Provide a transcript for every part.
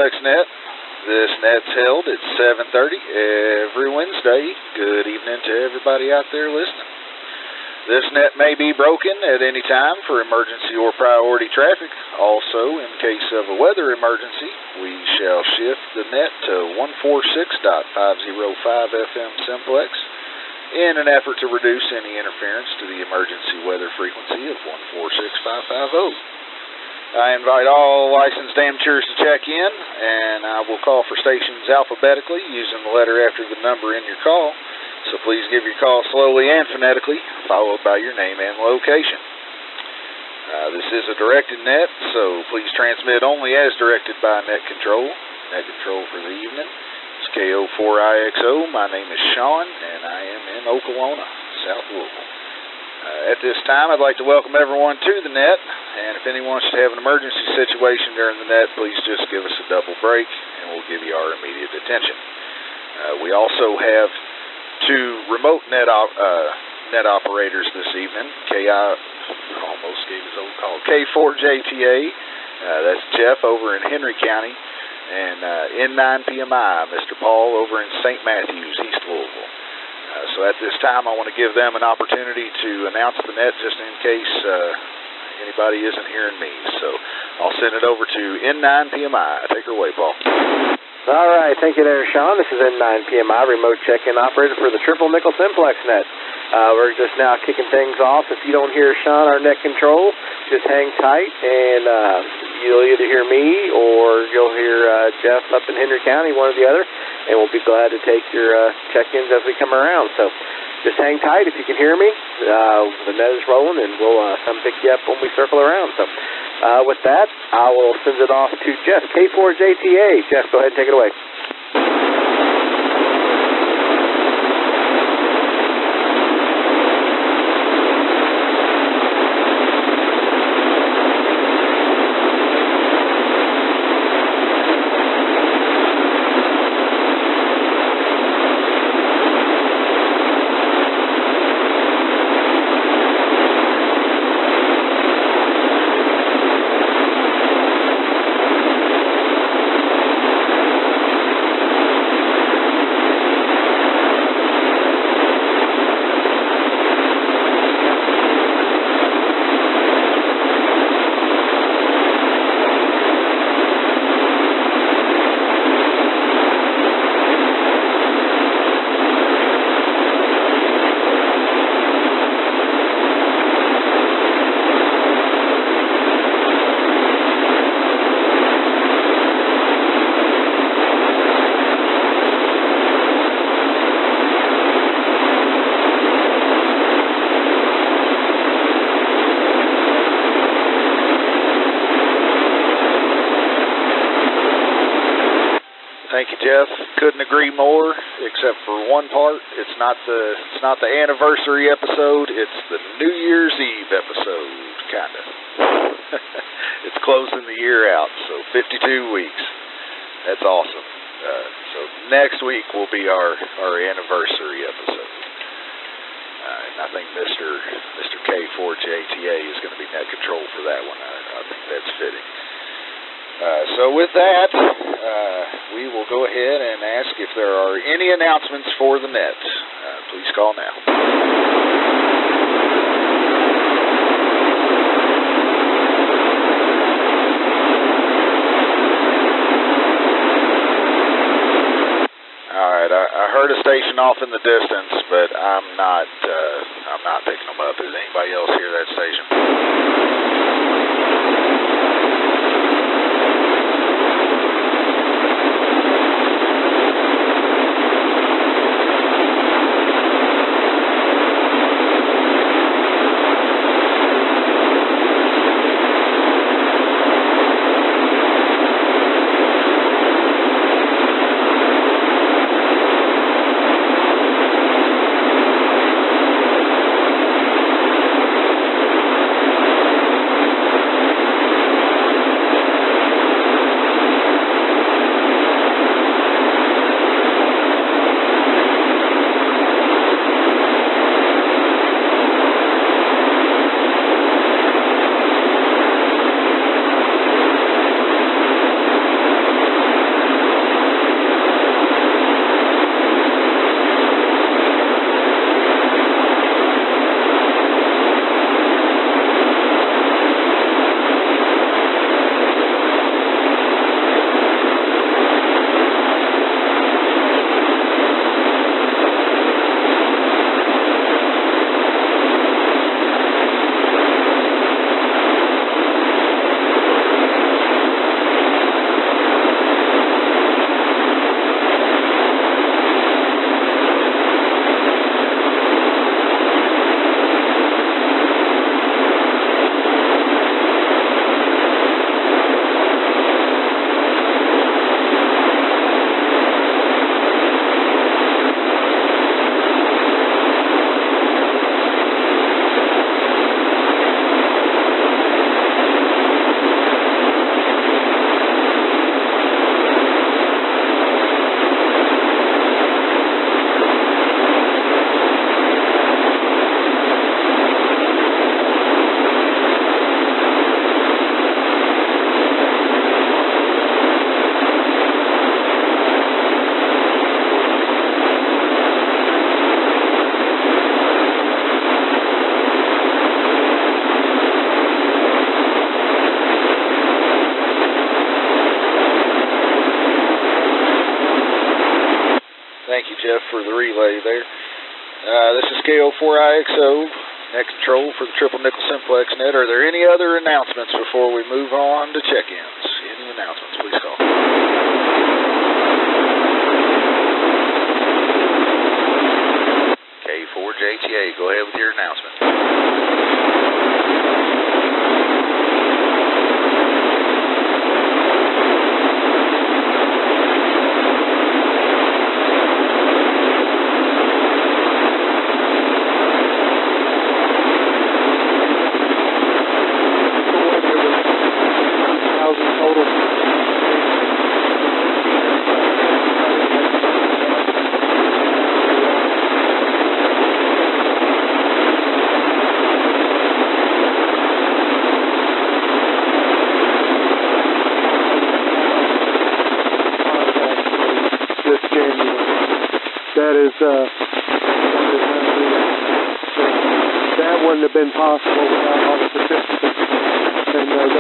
Net. This net's held at 7:30 every Wednesday. Good evening to everybody out there listening. This net may be broken at any time for emergency or priority traffic. Also, in case of a weather emergency, we shall shift the net to 146.505 FM Simplex in an effort to reduce any interference to the emergency weather frequency of 146.550. I invite all licensed amateurs to check in, and I will call for stations alphabetically using the letter after the number in your call. So please give your call slowly and phonetically, followed by your name and location. This is a directed net, so please transmit only as directed by net control. Net control for the evening is KO4IXO. My name is Sean, and I am in Oklahoma, South Louisville. At this time, I'd like to welcome everyone to the net, and if anyone should have an emergency situation during the net, please just give us a double break, and we'll give you our immediate attention. We also have two remote net operators this evening. Almost gave his old call. K4JTA, that's Jeff over in Henry County, and N9PMI, Mr. Paul over in St. Matthews, East Louisville. So at this time, I want to give them an opportunity to announce the net just in case anybody isn't hearing me. So I'll send it over to N9PMI. Take her away, Paul. All right. Thank you there, Sean. This is N9PMI, remote check-in operator for the Triple Nickel Simplex net. We're just now kicking things off. If you don't hear Sean, our net control, just hang tight, and you'll either hear me or you'll hear Jeff up in Henry County, one or the other, and we'll be glad to take your check-ins as we come around. So just hang tight if you can hear me. The net is rolling, and we'll come pick you up when we circle around. So with that, I will send it off to Jeff, K4JTA. Jeff, go ahead and take it away. Thank you, Jeff. Couldn't agree more, except for one part. It's not the anniversary episode. It's the New Year's Eve episode, kind of. It's closing the year out, so 52 weeks. That's awesome. So next week will be our anniversary episode. And I think Mr. K4JTA is going to be net control for that one. I think that's fitting. So with that, we will go ahead and ask if there are any announcements for the net. Please call now. All right, I heard a station off in the distance, but I'm not picking them up. Does anybody else hear that station? Thank you, Jeff, for the relay there. This is KO4IXO, net control for the triple nickel simplex net. Are there any other announcements before we move on to check-ins? Any announcements, please call. K4JTA, go ahead with your announcement. That wouldn't have been possible without all the participants and those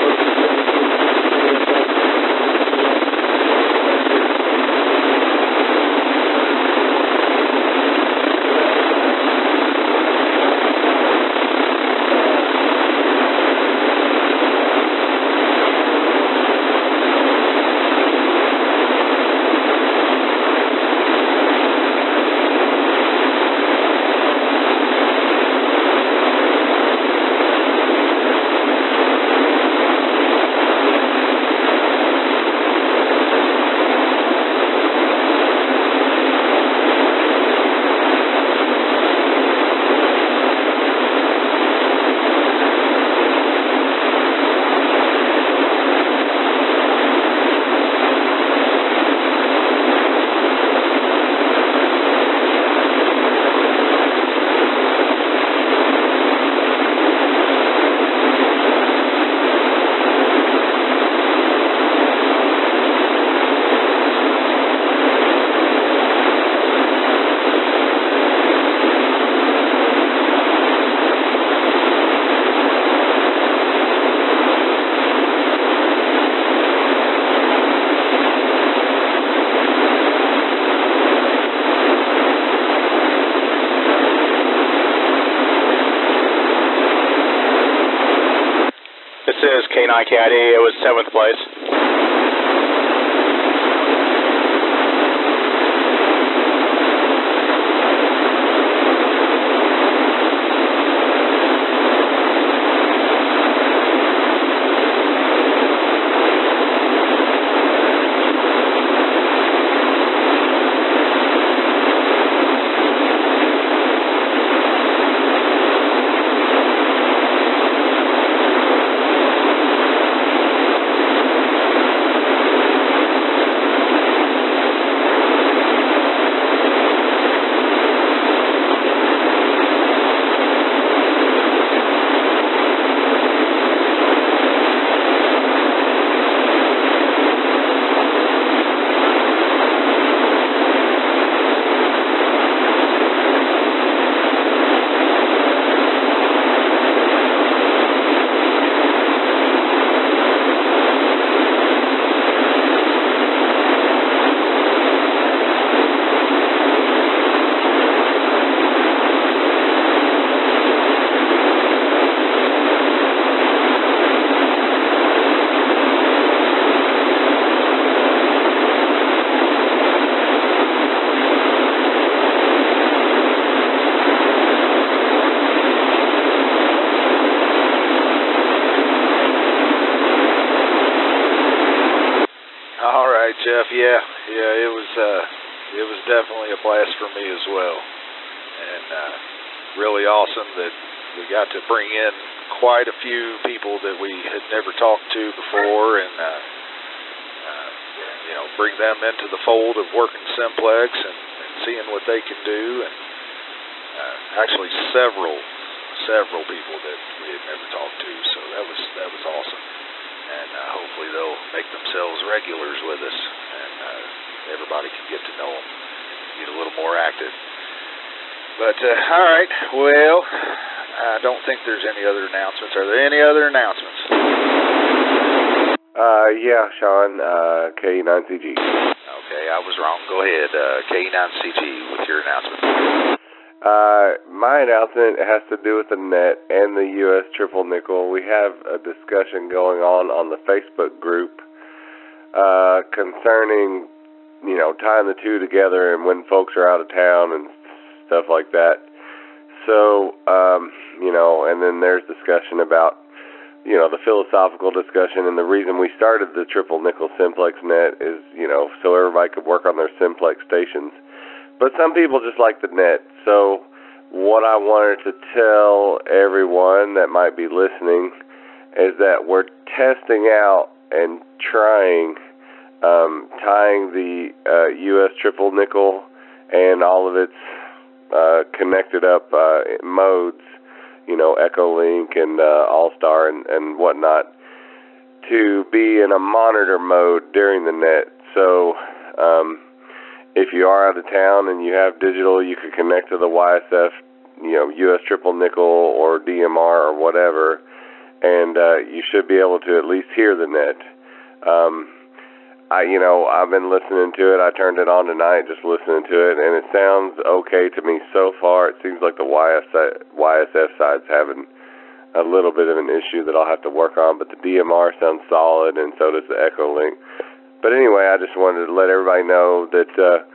This is K9KID, it was 7th place. Jeff, yeah, it was definitely a blast for me as well, and really awesome that we got to bring in quite a few people that we had never talked to before, and you know, bring them into the fold of working Simplex and seeing what they can do, and actually several people that we had never talked to, so that was awesome. And hopefully they'll make themselves regulars with us, and everybody can get to know them, get a little more active. But, all right, well, I don't think there's any other announcements. Are there any other announcements? Yeah, Sean, K9CG. Okay, I was wrong. Go ahead, K9CG, with your announcement. My announcement has to do with the net and the U.S. triple nickel. We have a discussion going on the Facebook group concerning, tying the two together and when folks are out of town and stuff like that. So, and then there's discussion about, the philosophical discussion, and the reason we started the triple nickel Simplex net is, so everybody could work on their Simplex stations. But some people just like the net. So what I wanted to tell everyone that might be listening is that we're testing out and trying tying the U.S. triple nickel and all of its connected up modes, Echolink and All-Star and whatnot, to be in a monitor mode during the net. So if you are out of town and you have digital, you could connect to the YSF, U.S. triple nickel or DMR or whatever, and you should be able to at least hear the net. I've been listening to it. I turned it on tonight, just listening to it, and it sounds okay to me so far. It seems like the YSF side's having a little bit of an issue that I'll have to work on, but the DMR sounds solid, and so does the Echolink. But anyway, I just wanted to let everybody know that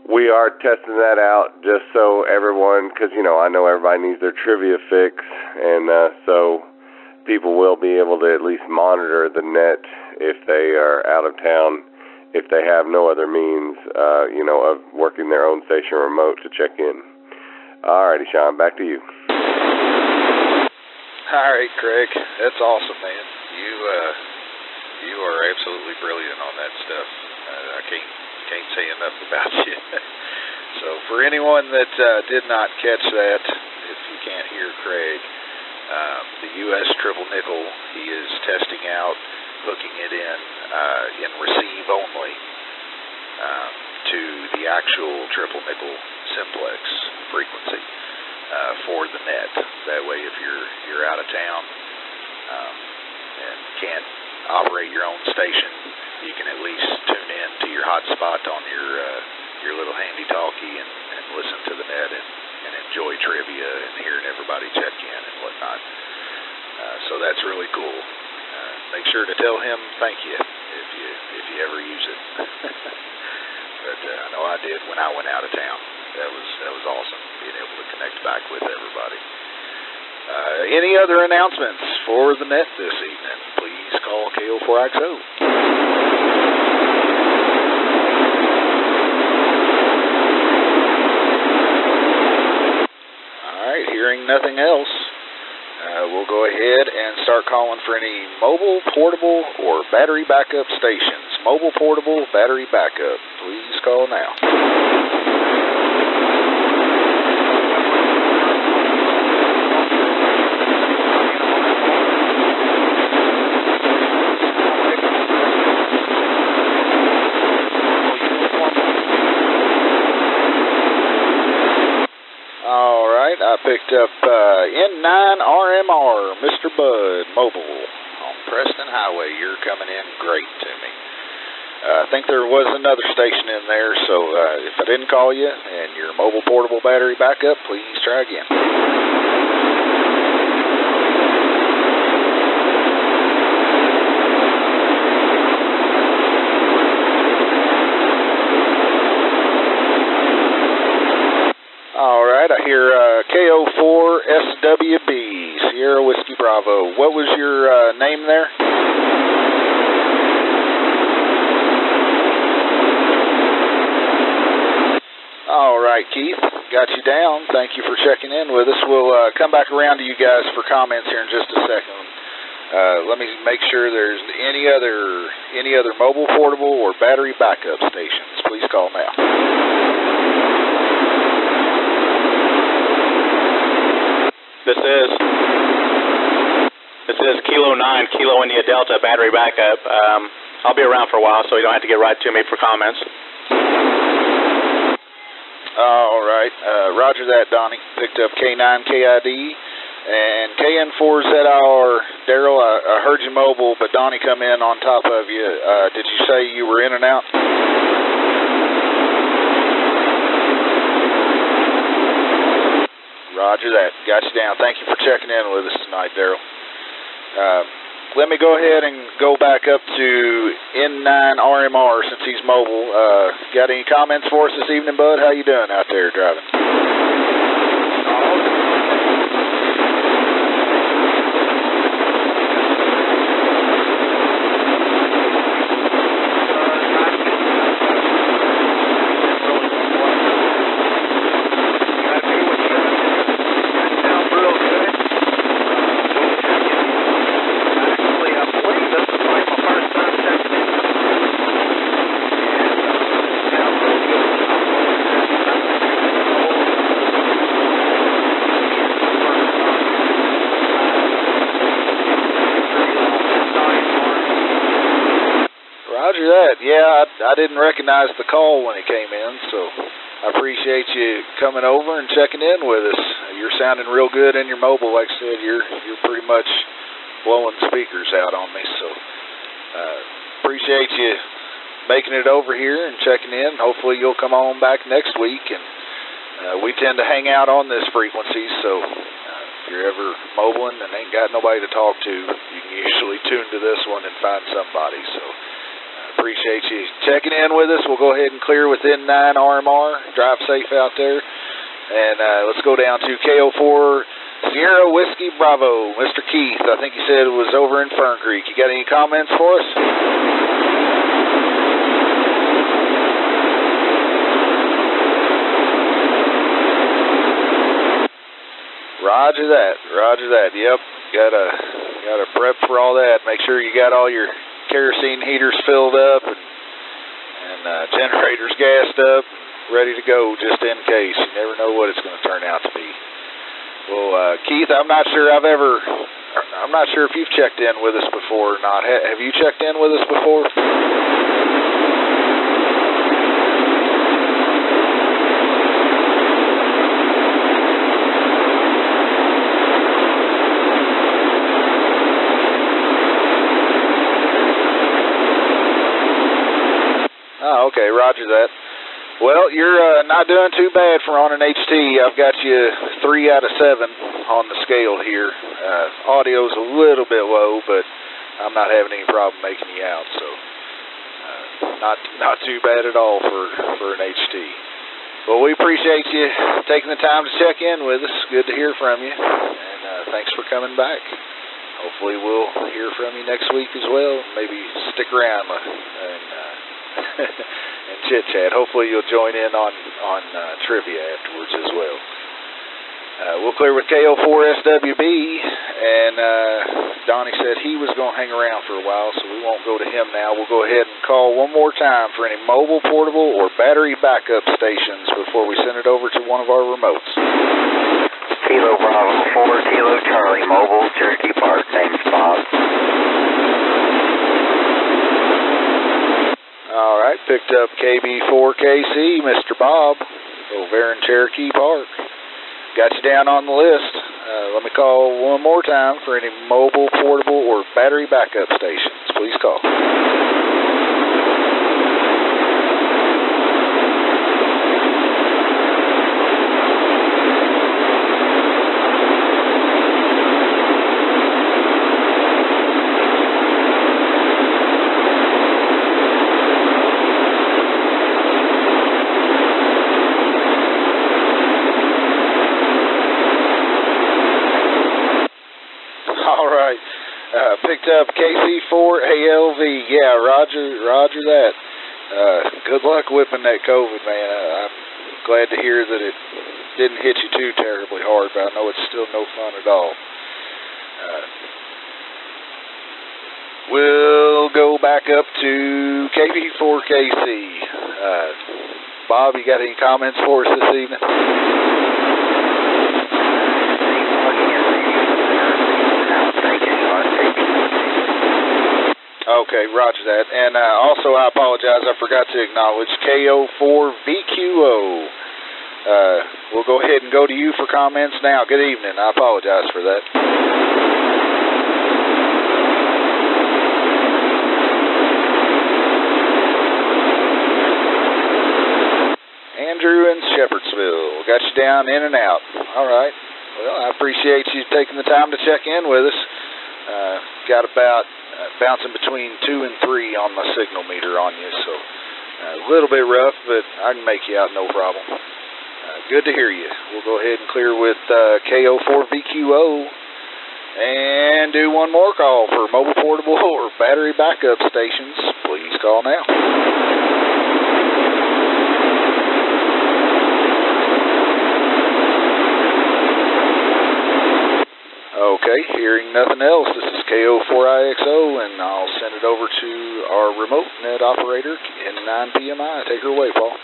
we are testing that out just so everyone, because, I know everybody needs their trivia fix, and so people will be able to at least monitor the net if they are out of town, if they have no other means, of working their own station remote to check in. Alrighty, Sean, back to you. All right, Craig, that's awesome, man. You are absolutely brilliant on that stuff. I can't say enough about you. So for anyone that did not catch that, if you can't hear Craig, the U.S. triple nickel, he is testing out hooking it in receive only to the actual triple nickel Simplex frequency for the net. That way, if you're out of town and can't operate your own station, you can at least tune in to your hotspot on your little handy talkie and listen to the net and enjoy trivia and hearing everybody check in and whatnot. So that's really cool. Make sure to tell him thank you if you ever use it. But I know I did when I went out of town. That was awesome, being able to connect back with everybody. Any other announcements for the net this evening? Please call KO4XO. All right, hearing nothing else, we'll go ahead and start calling for any mobile, portable, or battery backup stations. Mobile, portable, battery backup. Please call now. All right, I picked up N9 RMR, Mr. Bud, mobile on Preston Highway. You're coming in great to me. I think there was another station in there, so if I didn't call you and your mobile portable battery backup, please try again. All right, I hear KO4SWB, Sierra Whiskey Bravo. What was your name there? All right, Keith, got you down. Thank you for checking in with us. We'll come back around to you guys for comments here in just a second. Let me make sure there's any other mobile, portable, or battery backup stations. Please call now. This is Kilo 9, Kilo India Delta battery backup. I'll be around for a while, so you don't have to get right to me for comments. All right, roger that, Donnie. Picked up K9 KID And KN4ZR, Daryl, I heard you mobile, but Donnie come in on top of you. Did you say you were in and out? Roger that. Got you down. Thank you for checking in with us tonight, Daryl. Let me go ahead and go back up to N9 RMR since he's mobile. Got any comments for us this evening, bud? How you doing out there driving? Roger that. Yeah, I didn't recognize the call when it came in, so I appreciate you coming over and checking in with us. You're sounding real good in your mobile. Like I said, you're pretty much blowing speakers out on me, so appreciate you making it over here and checking in. Hopefully you'll come on back next week, and we tend to hang out on this frequency, so if you're ever mobiling and ain't got nobody to talk to, you can usually tune to this one and find somebody, so appreciate you checking in with us. We'll go ahead and clear within 9 RMR. Drive safe out there. And let's go down to KO4 Sierra Whiskey Bravo. Mr. Keith, I think you said it was over in Fern Creek. You got any comments for us? Roger that. Roger that. Yep. Gotta prep for all that. Make sure you got all your kerosene heaters filled up and generators gassed up, ready to go just in case. You never know what it's going to turn out to be. Well, Keith, I'm not sure if you've checked in with us before or not. Have you checked in with us before? Oh, okay, roger that. Well, you're not doing too bad for on an HT. I've got you 3 out of 7 on the scale here. Audio's a little bit low, but I'm not having any problem making you out, so not too bad at all for an HT. Well, we appreciate you taking the time to check in with us. Good to hear from you, and thanks for coming back. Hopefully we'll hear from you next week as well. Maybe stick around and chit-chat. Hopefully you'll join in on trivia afterwards as well. We'll clear with KO4SWB, and Donnie said he was going to hang around for a while, so we won't go to him now. We'll go ahead and call one more time for any mobile, portable, or battery backup stations before we send it over to one of our remotes. Kilo Bravo 4, Kilo Charlie, mobile, Cherokee Park. Thanks, Bob. All right, picked up KB4KC, Mr. Bob, over in Cherokee Park. Got you down on the list. Let me call one more time for any mobile, portable, or battery backup stations. Please call. Picked up KC4ALV. Yeah, roger that. Good luck whipping that COVID, man. I'm glad to hear that it didn't hit you too terribly hard, but I know it's still no fun at all. We'll go back up to KB4KC. Bob, you got any comments for us this evening? Okay, roger that. And also, I apologize, I forgot to acknowledge KO4VQO. We'll go ahead and go to you for comments now. Good evening. I apologize for that. Andrew in Shepherdsville. Got you down in and out. All right. Well, I appreciate you taking the time to check in with us. Got about bouncing between 2 and 3 on my signal meter on you, so a little bit rough, but I can make you out no problem. Good to hear you. We'll go ahead and clear with KO4VQO and do one more call for mobile, portable, or battery backup stations. Please call now. Okay, hearing nothing else, this is KO4IXO, and I'll send it over to our remote net operator, N9PMI. Take her away, Paul.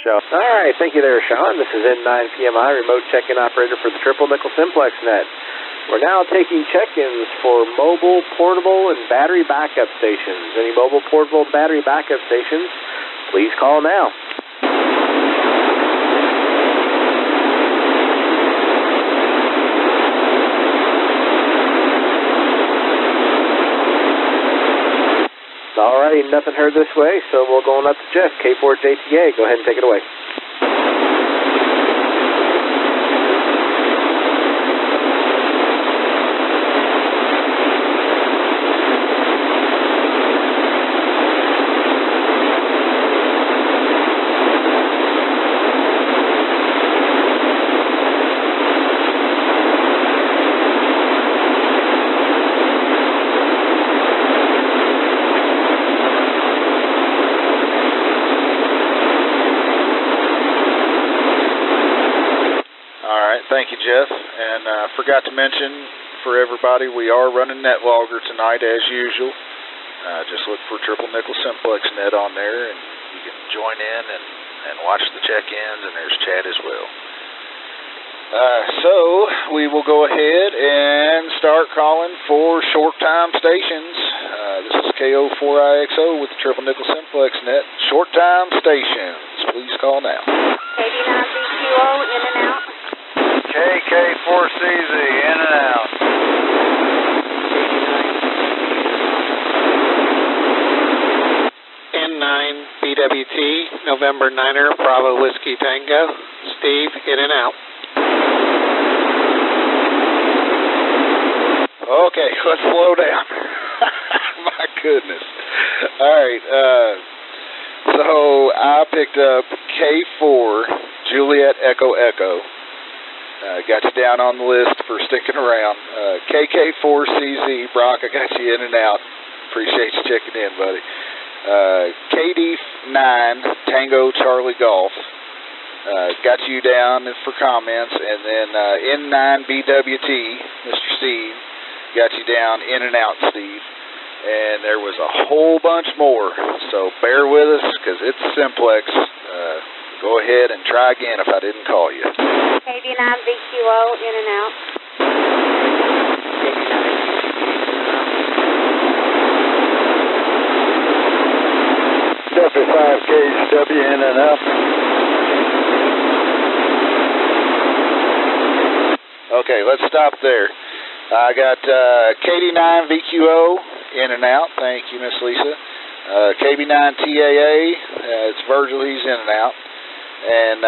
All right, thank you there, Sean. This is N9PMI, remote check-in operator for the Triple Nickel Simplex net. We're now taking check-ins for mobile, portable, and battery backup stations. Any mobile, portable, battery backup stations, please call now. Alrighty, nothing heard this way, so we'll go on up to Jeff, K4JTA. Go ahead and take it away. Thank you, Jeff. And forgot to mention for everybody, we are running NetLogger tonight as usual. Just look for Triple Nickel Simplex net on there, and you can join in and watch the check-ins, and there's chat as well. So we will go ahead and start calling for short-time stations. This is KO4IXO with the Triple Nickel Simplex net. Short-time stations. Please call now. 89VQO, in and out. KK4CZ, in and out. N9BWT, November Niner, Bravo Whiskey Tango. Steve, in and out. Okay, let's slow down. My goodness. All right, so I picked up K4, Juliet Echo Echo. Got you down on the list for sticking around. KK4CZ, Brock, I got you in and out. Appreciate you checking in, buddy. KD9, Tango Charlie Golf. Got you down for comments. And then N9BWT, Mr. Steve, got you down in and out, Steve. And there was a whole bunch more. So bear with us because it's Simplex. Go ahead and try again if I didn't call you. KD9VQO, in and out. W5KHW, in and out. Okay, let's stop there. I got KD9VQO, in and out. Thank you, Miss Lisa. KB9TAA, it's Virgil, he's in and out. And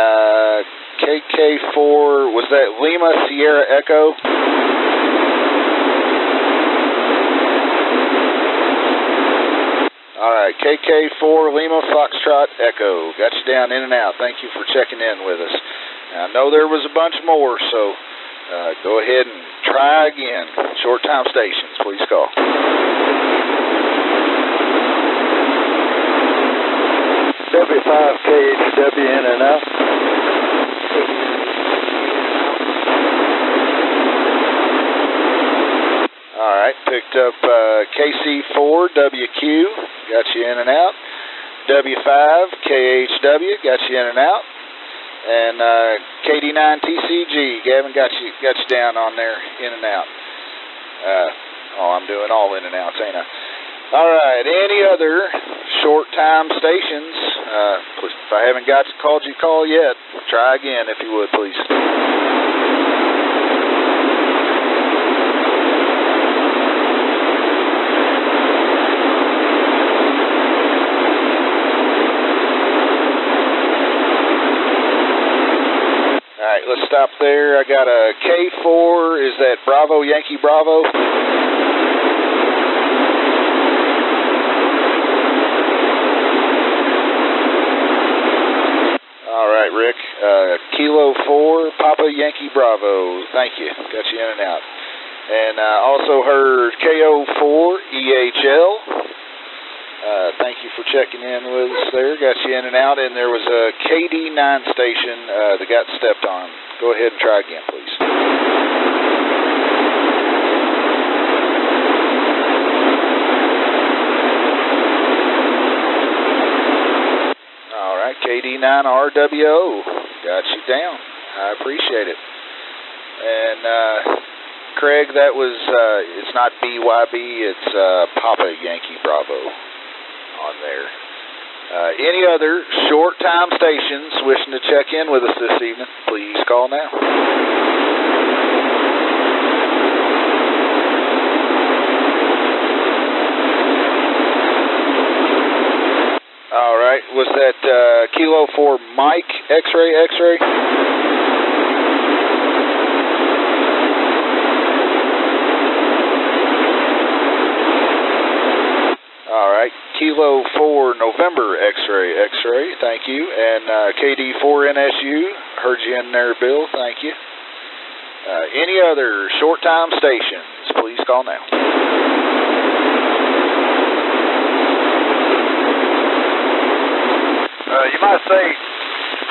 KK4, was that Lima Sierra Echo? All right, KK4 Lima Foxtrot Echo. Got you down in and out. Thank you for checking in with us. I know there was a bunch more, so go ahead and try again. Short time stations, please call. W5KHW, in and out. All right, picked up KC4WQ, got you in and out. W5KHW, got you in and out. And KD9TCG, Gavin, got you down on there, in and out. I'm doing all in and outs, ain't I? All right, any other short time stations? If I haven't called you call yet, try again if you would, please. All right, let's stop there. I got a K4. Is that Bravo, Yankee Bravo? All right, Rick. Kilo 4, Papa Yankee Bravo. Thank you. Got you in and out. And also heard KO4 EHL. Thank you for checking in with us there. Got you in and out. And there was a KD9 station that got stepped on. Go ahead and try again, please. All right, KD9RWO. Got you down. I appreciate it. And Craig, that was, it's not BYB, it's Papa Yankee Bravo on there. Any other short time stations wishing to check in with us this evening, please call now. All right, was that Kilo 4 Mike X-ray? All right, Kilo 4 November X-ray, thank you. And KD4NSU, heard you in there, Bill, thank you. Any other short time stations, please call now. You might say,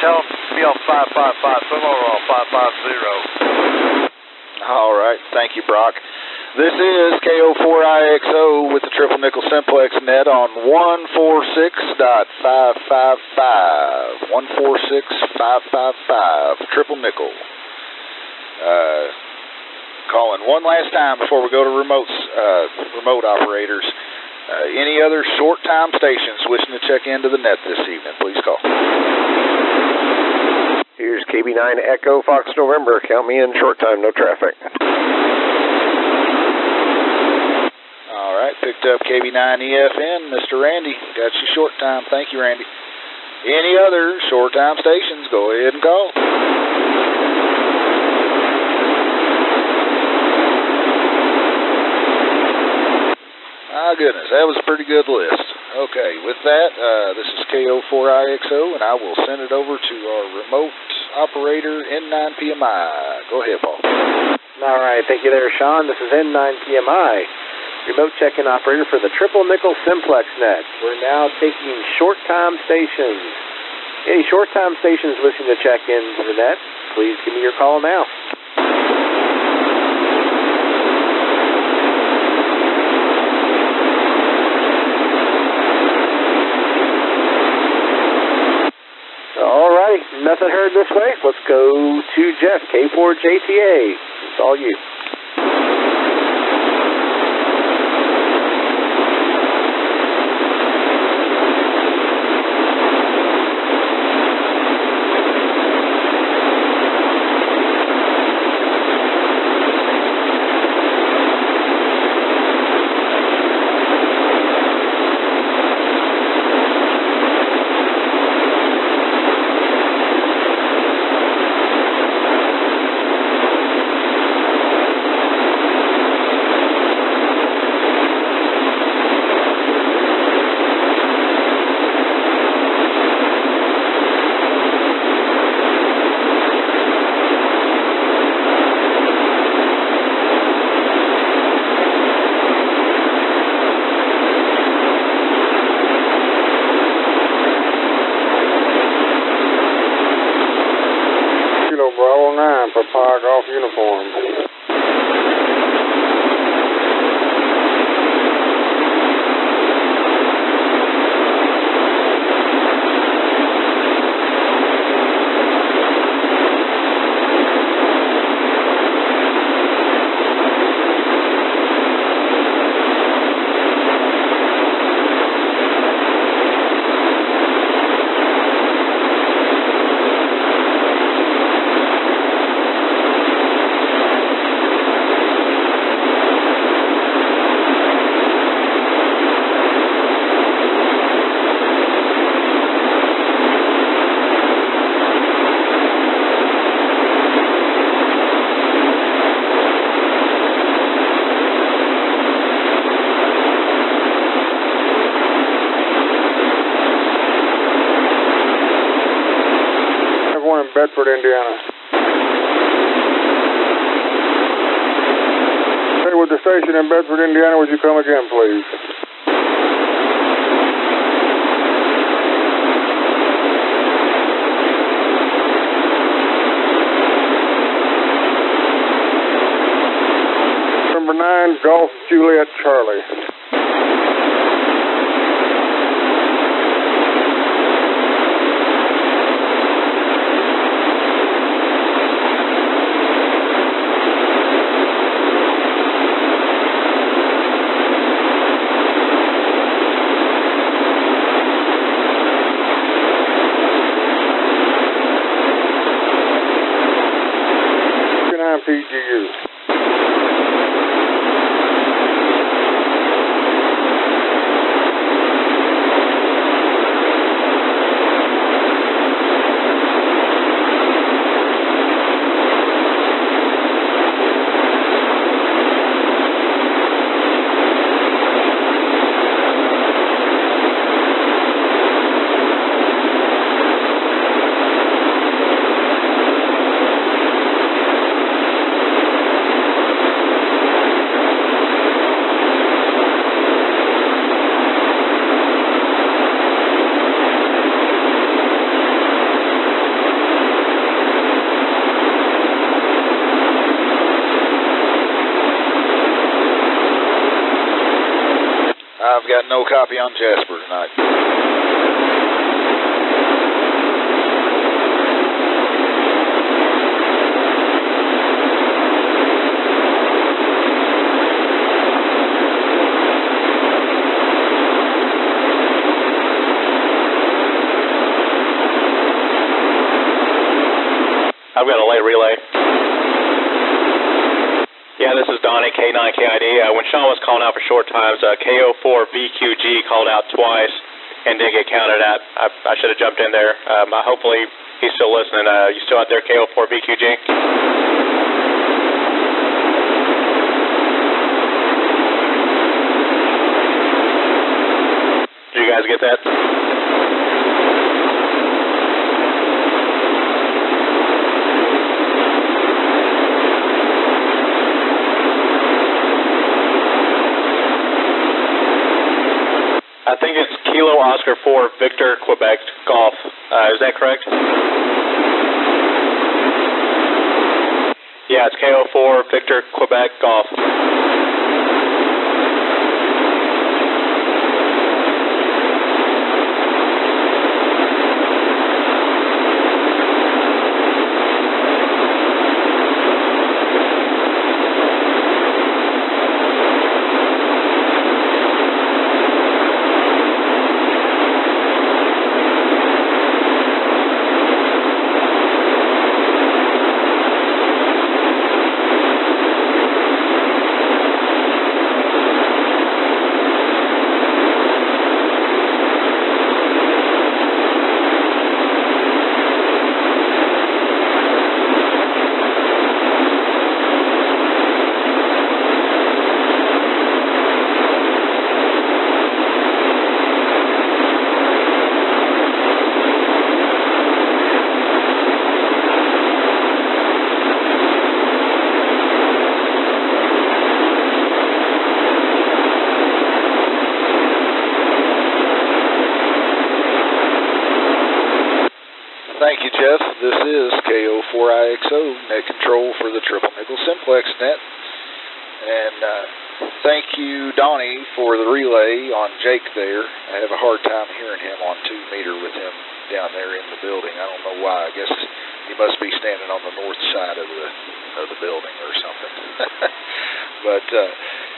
tell them to be on 555, some over on 550. All right, thank you, Brock. This is KO4IXO with the Triple Nickel Simplex net on 146.555. 146.555, Triple Nickel. Calling one last time before we go to remote operators. Any other short time stations wishing to check into the net this evening, please call. Here's KB9 Echo Fox November. Count me in, short time, no traffic. All right, picked up KB9EFN, Mr. Randy. Got you short time. Thank you, Randy. Any other short time stations, go ahead and call. My goodness, that was a pretty good list. Okay, with that, this is KO4IXO, and I will send it over to our remote operator, N9PMI. Go ahead, Paul. All right, thank you there, Sean. This is N9PMI, remote check-in operator for the Triple Nickel Simplex net. We're now taking short-time stations. Any short-time stations wishing to check into the net, please give me your call now. All right, nothing heard this way. Let's go to Jeff, K4JTA. It's all you. Bravo 9 for Park Off Uniform. in Bedford, Indiana. Stay with the station in Bedford, Indiana. Would you come again, please? Number 9, Golf Juliet Charlie. PGU. I've got no copy on Jasper tonight. I've got a late relay. Yeah, this is Donnie, K9KID. When Sean was calling out for short times, KO4VQG called out twice and didn't get counted at. I should have jumped in there. Hopefully he's still listening. You still out there, KO4VQG? Did you guys get that? I think it's Kilo Oscar 4 Victor Quebec Golf. Is that correct? Yeah, it's KO4 Victor Quebec Golf. Thank you, Jeff. This is KO4IXO, net control for the Triple Nickel Simplex net. And thank you, Donnie, for the relay on Jake there. I have a hard time hearing him on 2 meter with him down there in the building. I don't know why. I guess he must be standing on the north side of the building or something. But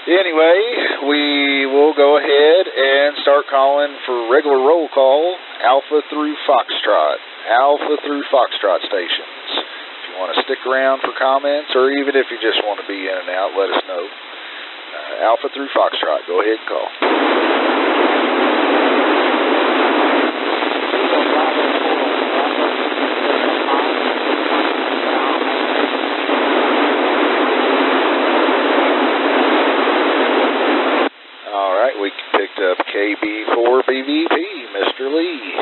anyway, we will go ahead and start calling for regular roll call, Alpha through Foxtrot. Alpha through Foxtrot stations. If you want to stick around for comments, or even if you just want to be in and out, let us know. Alpha through Foxtrot. Go ahead and call. All right, we picked up KB4BVP, Mr. Lee.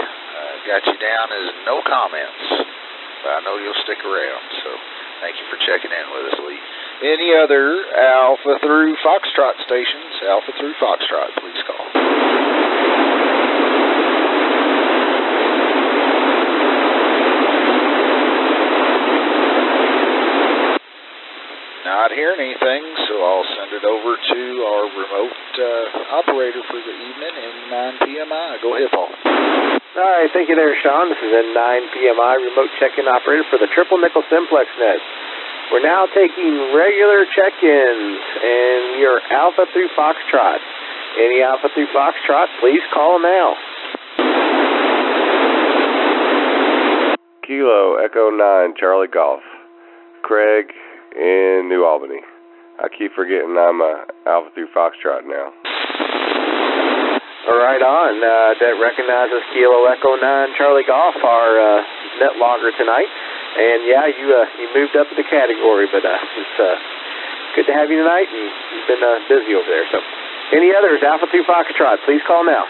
Got you down as no comments. I know you'll stick around, so thank you for checking in with us, Lee. Any other Alpha through Foxtrot stations, Alpha through Foxtrot, please call. Not hearing anything, so I'll send it over to our remote operator for the evening in 9PMI. Go ahead, Paul. All right, thank you there, Sean. This is N9PMI, remote check-in operator for the Triple Nickel Simplex net. We're now taking regular check-ins, and we are Alpha through Foxtrot. Any Alpha through Foxtrot, please call now. Kilo Echo 9 Charlie Golf. Craig in New Albany. I keep forgetting I'm Alpha through Foxtrot now. Right on. That recognizes Kilo Echo 9 Charlie Golf, our net logger tonight. And yeah, you moved up the category, but it's good to have you tonight, and you've been busy over there. So, any others, Alpha through Foxtrot, please call now.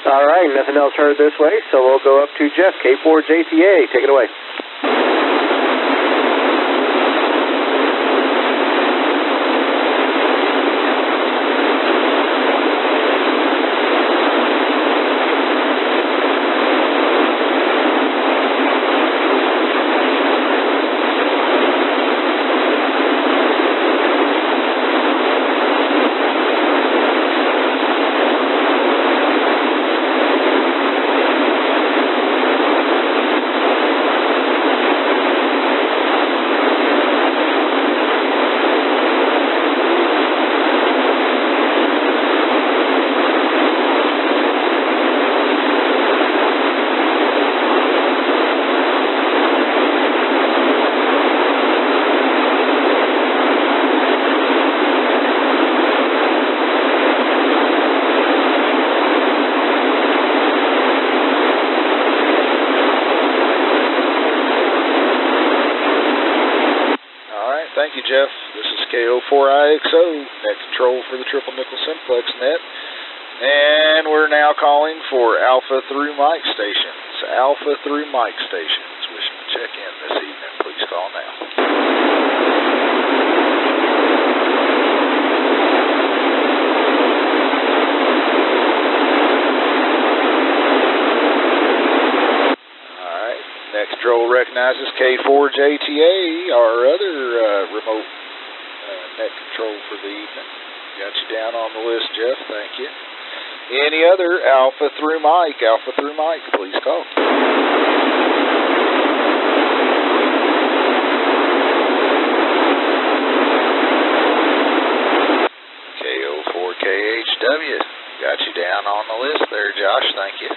All right, nothing else heard this way, so we'll go up to Jeff, K4JTA. Take it away. Thank you, Jeff. This is KO4IXO, net control for the Triple Nickel Simplex net. And we're now calling for Alpha through Mike stations. Alpha through Mike stations. Wishing to check in this evening. Please call now. Net control recognizes K4JTA, our other remote net control for the evening. Got you down on the list, Jeff. Thank you. Any other Alpha through Mike, please call. KO4KHW. Got you down on the list there, Josh. Thank you.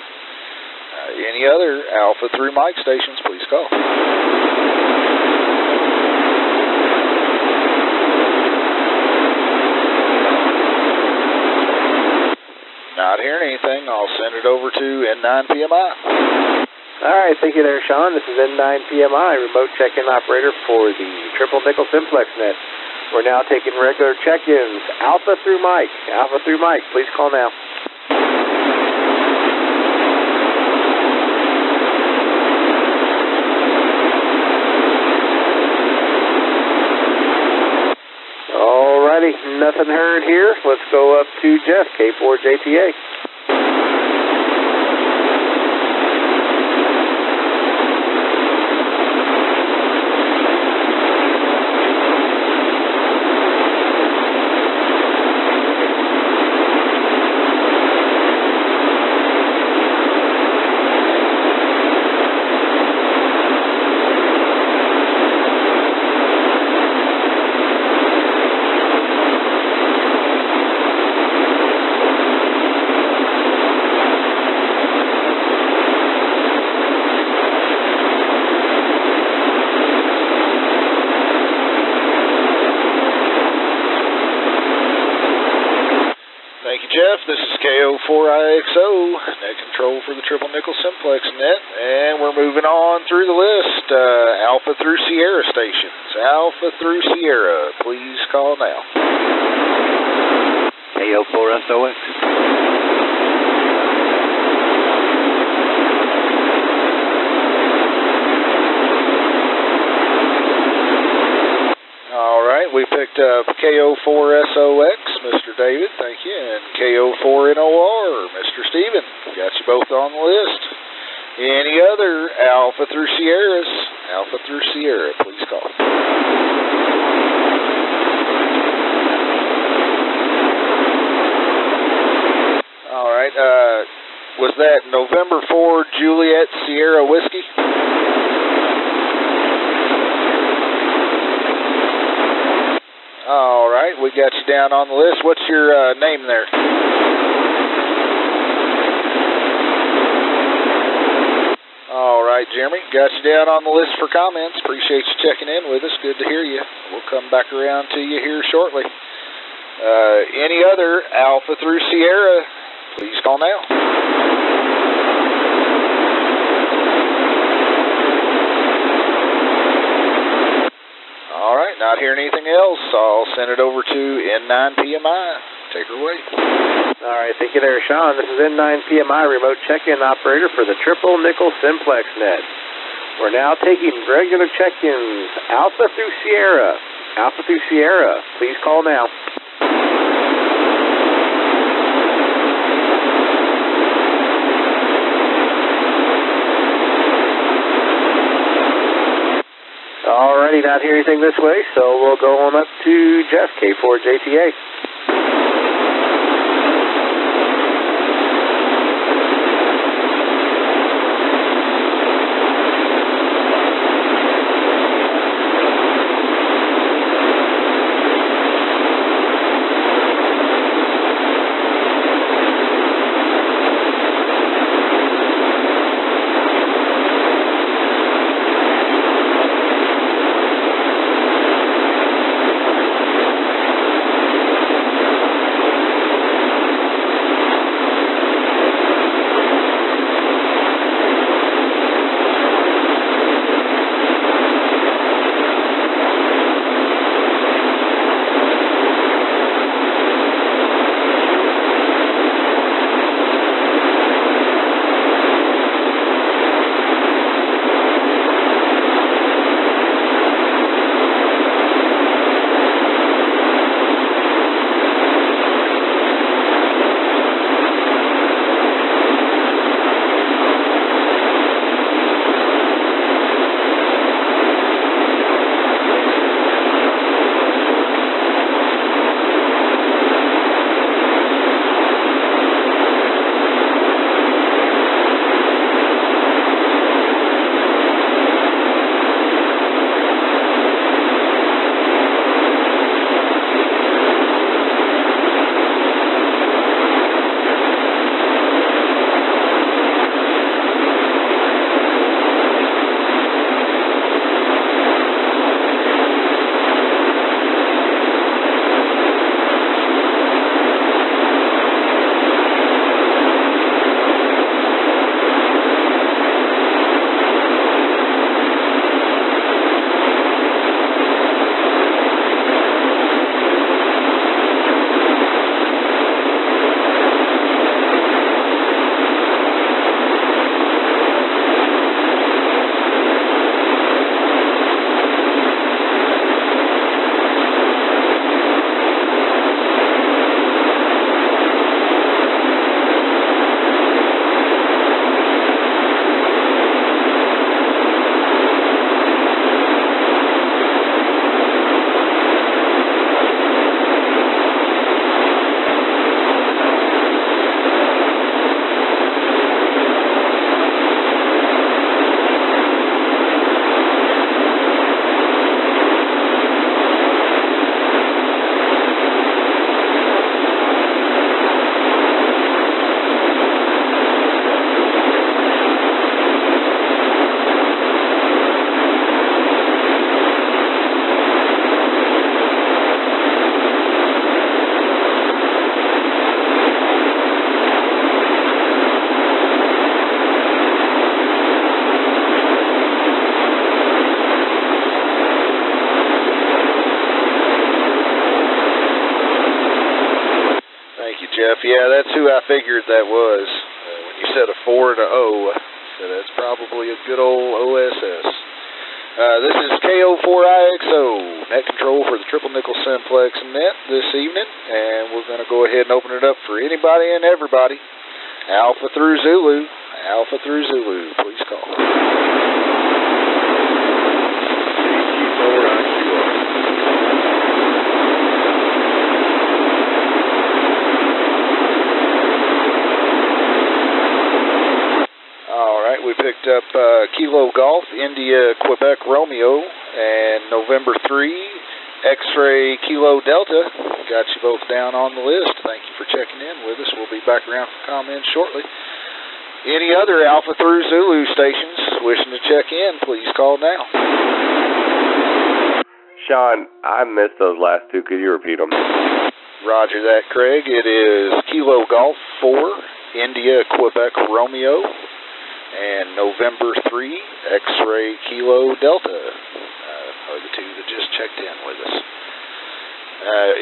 Any other Alpha through Mike stations, please call. Not hearing anything. I'll send it over to N9PMI. All right, thank you there, Sean. This is N9PMI, remote check-in operator for the Triple Nickel Simplex net. We're now taking regular check-ins. Alpha through Mike, please call now. Alrighty, nothing heard here. Let's go up to Jeff, K4JTA. Jeff, this is KO4IXO, net control for the Triple Nickel Simplex net, and we're moving on through the list. Alpha through Sierra stations. Alpha through Sierra, please call now. KO4SOX. All right, we picked up KO4SOX, Mr. David, thank you, and KO4NOR, Mr. Steven. Got you both on the list. Any other Alpha through Sierra, please call. All right, was that November 4 Juliet Sierra Whiskey? All right, we got you down on the list. What's your name there? All right, Jeremy, got you down on the list for comments. Appreciate you checking in with us. Good to hear you. We'll come back around to you here shortly. Any other Alpha through Sierra, please call now. All right, not hearing anything else, I'll send it over to N9PMI. Take her away. All right, thank you there, Sean. This is N9PMI, remote check-in operator for the Triple Nickel Simplex net. We're now taking regular check-ins, Alpha through Sierra. Alpha through Sierra, please call now. Alrighty, not hearing anything this way, so we'll go on up to Jeff, K4JTA. Jeff. Yeah, that's who I figured that was. When you said a 4 and a O, so that's probably a good old OSS. This is KO4IXO, net control for the Triple Nickel Simplex net this evening, and we're going to go ahead and open it up for anybody and everybody. Alpha through Zulu, please call. We picked up Kilo Golf, India, Quebec, Romeo, and November 3, X-Ray, Kilo Delta. Got you both down on the list. Thank you for checking in with us. We'll be back around for comments shortly. Any other Alpha through Zulu stations wishing to check in, please call now. Sean, I missed those last two. Could you repeat them? Roger that, Craig. It is Kilo Golf 4, India, Quebec, Romeo, and November 3, X-Ray, Kilo Delta are the two that just checked in with us.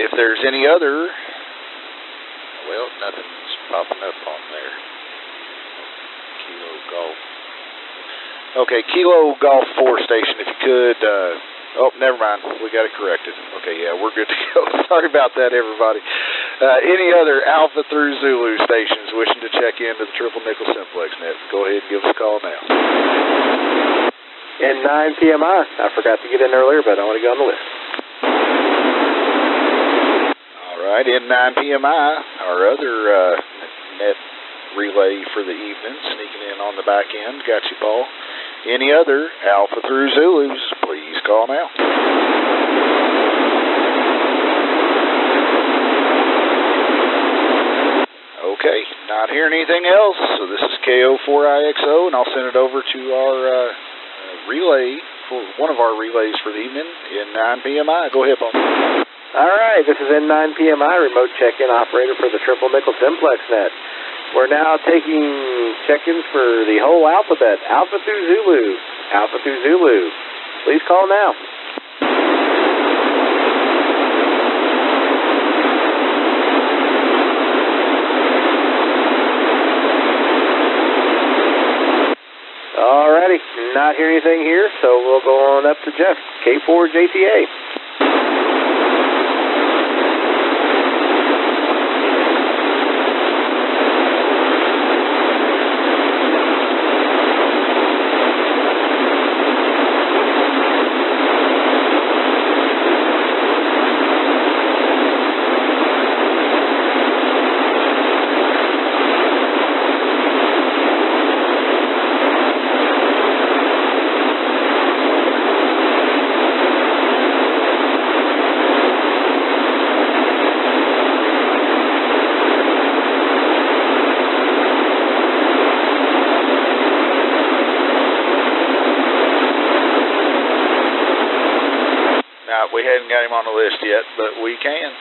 If there's any other, well, nothing's popping up on there. Kilo Golf. Okay, Kilo Golf 4 station, if you could, oh, never mind, we got it corrected. Okay, yeah, we're good to go. Sorry about that, everybody. Any other Alpha through Zulu stations wishing to check into the Triple Nickel Simplex net, go ahead and give us a call now. And 9 PMI. I forgot to get in earlier, but I want to get on the list. All right, in 9 PMI, our other net relay for the evening, sneaking in on the back end. Got you, Paul. Any other Alpha through Zulus, please call now. Okay, not hearing anything else, so this is KO4IXO, and I'll send it over to our relay, for one of our relays for the evening, in 9 PMI. Go ahead, Paul. All right, this is N9 PMI, remote check-in operator for the Triple Nickel Simplex net. We're now taking check-ins for the whole alphabet, Alpha through Zulu. Please call now. Alrighty, not hearing anything here, so we'll go on up to Jeff, K4JTA. We hadn't got him on the list yet, but we can.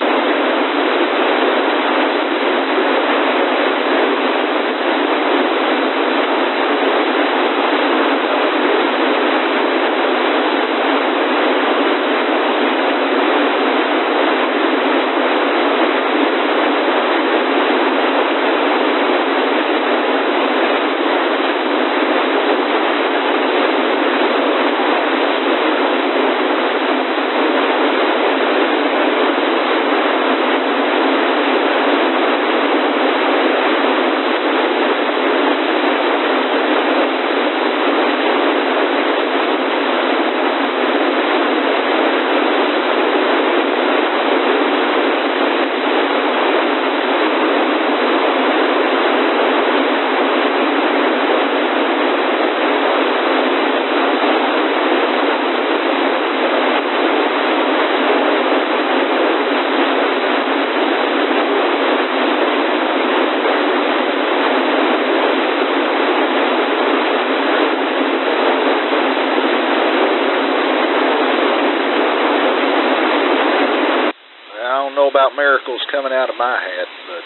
About miracles coming out of my hat, but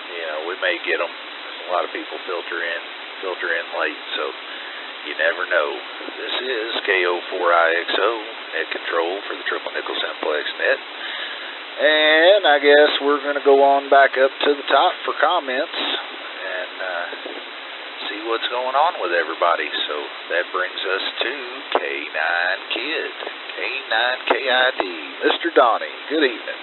you know, we may get them. A lot of people filter in late, so you never know. This is KO4IXO, net control for the Triple Nickel Simplex net. And I guess we're going to go on back up to the top for comments and see what's going on with everybody. So that brings us to K9Kid, K9KID, Mr. Donnie. Good evening.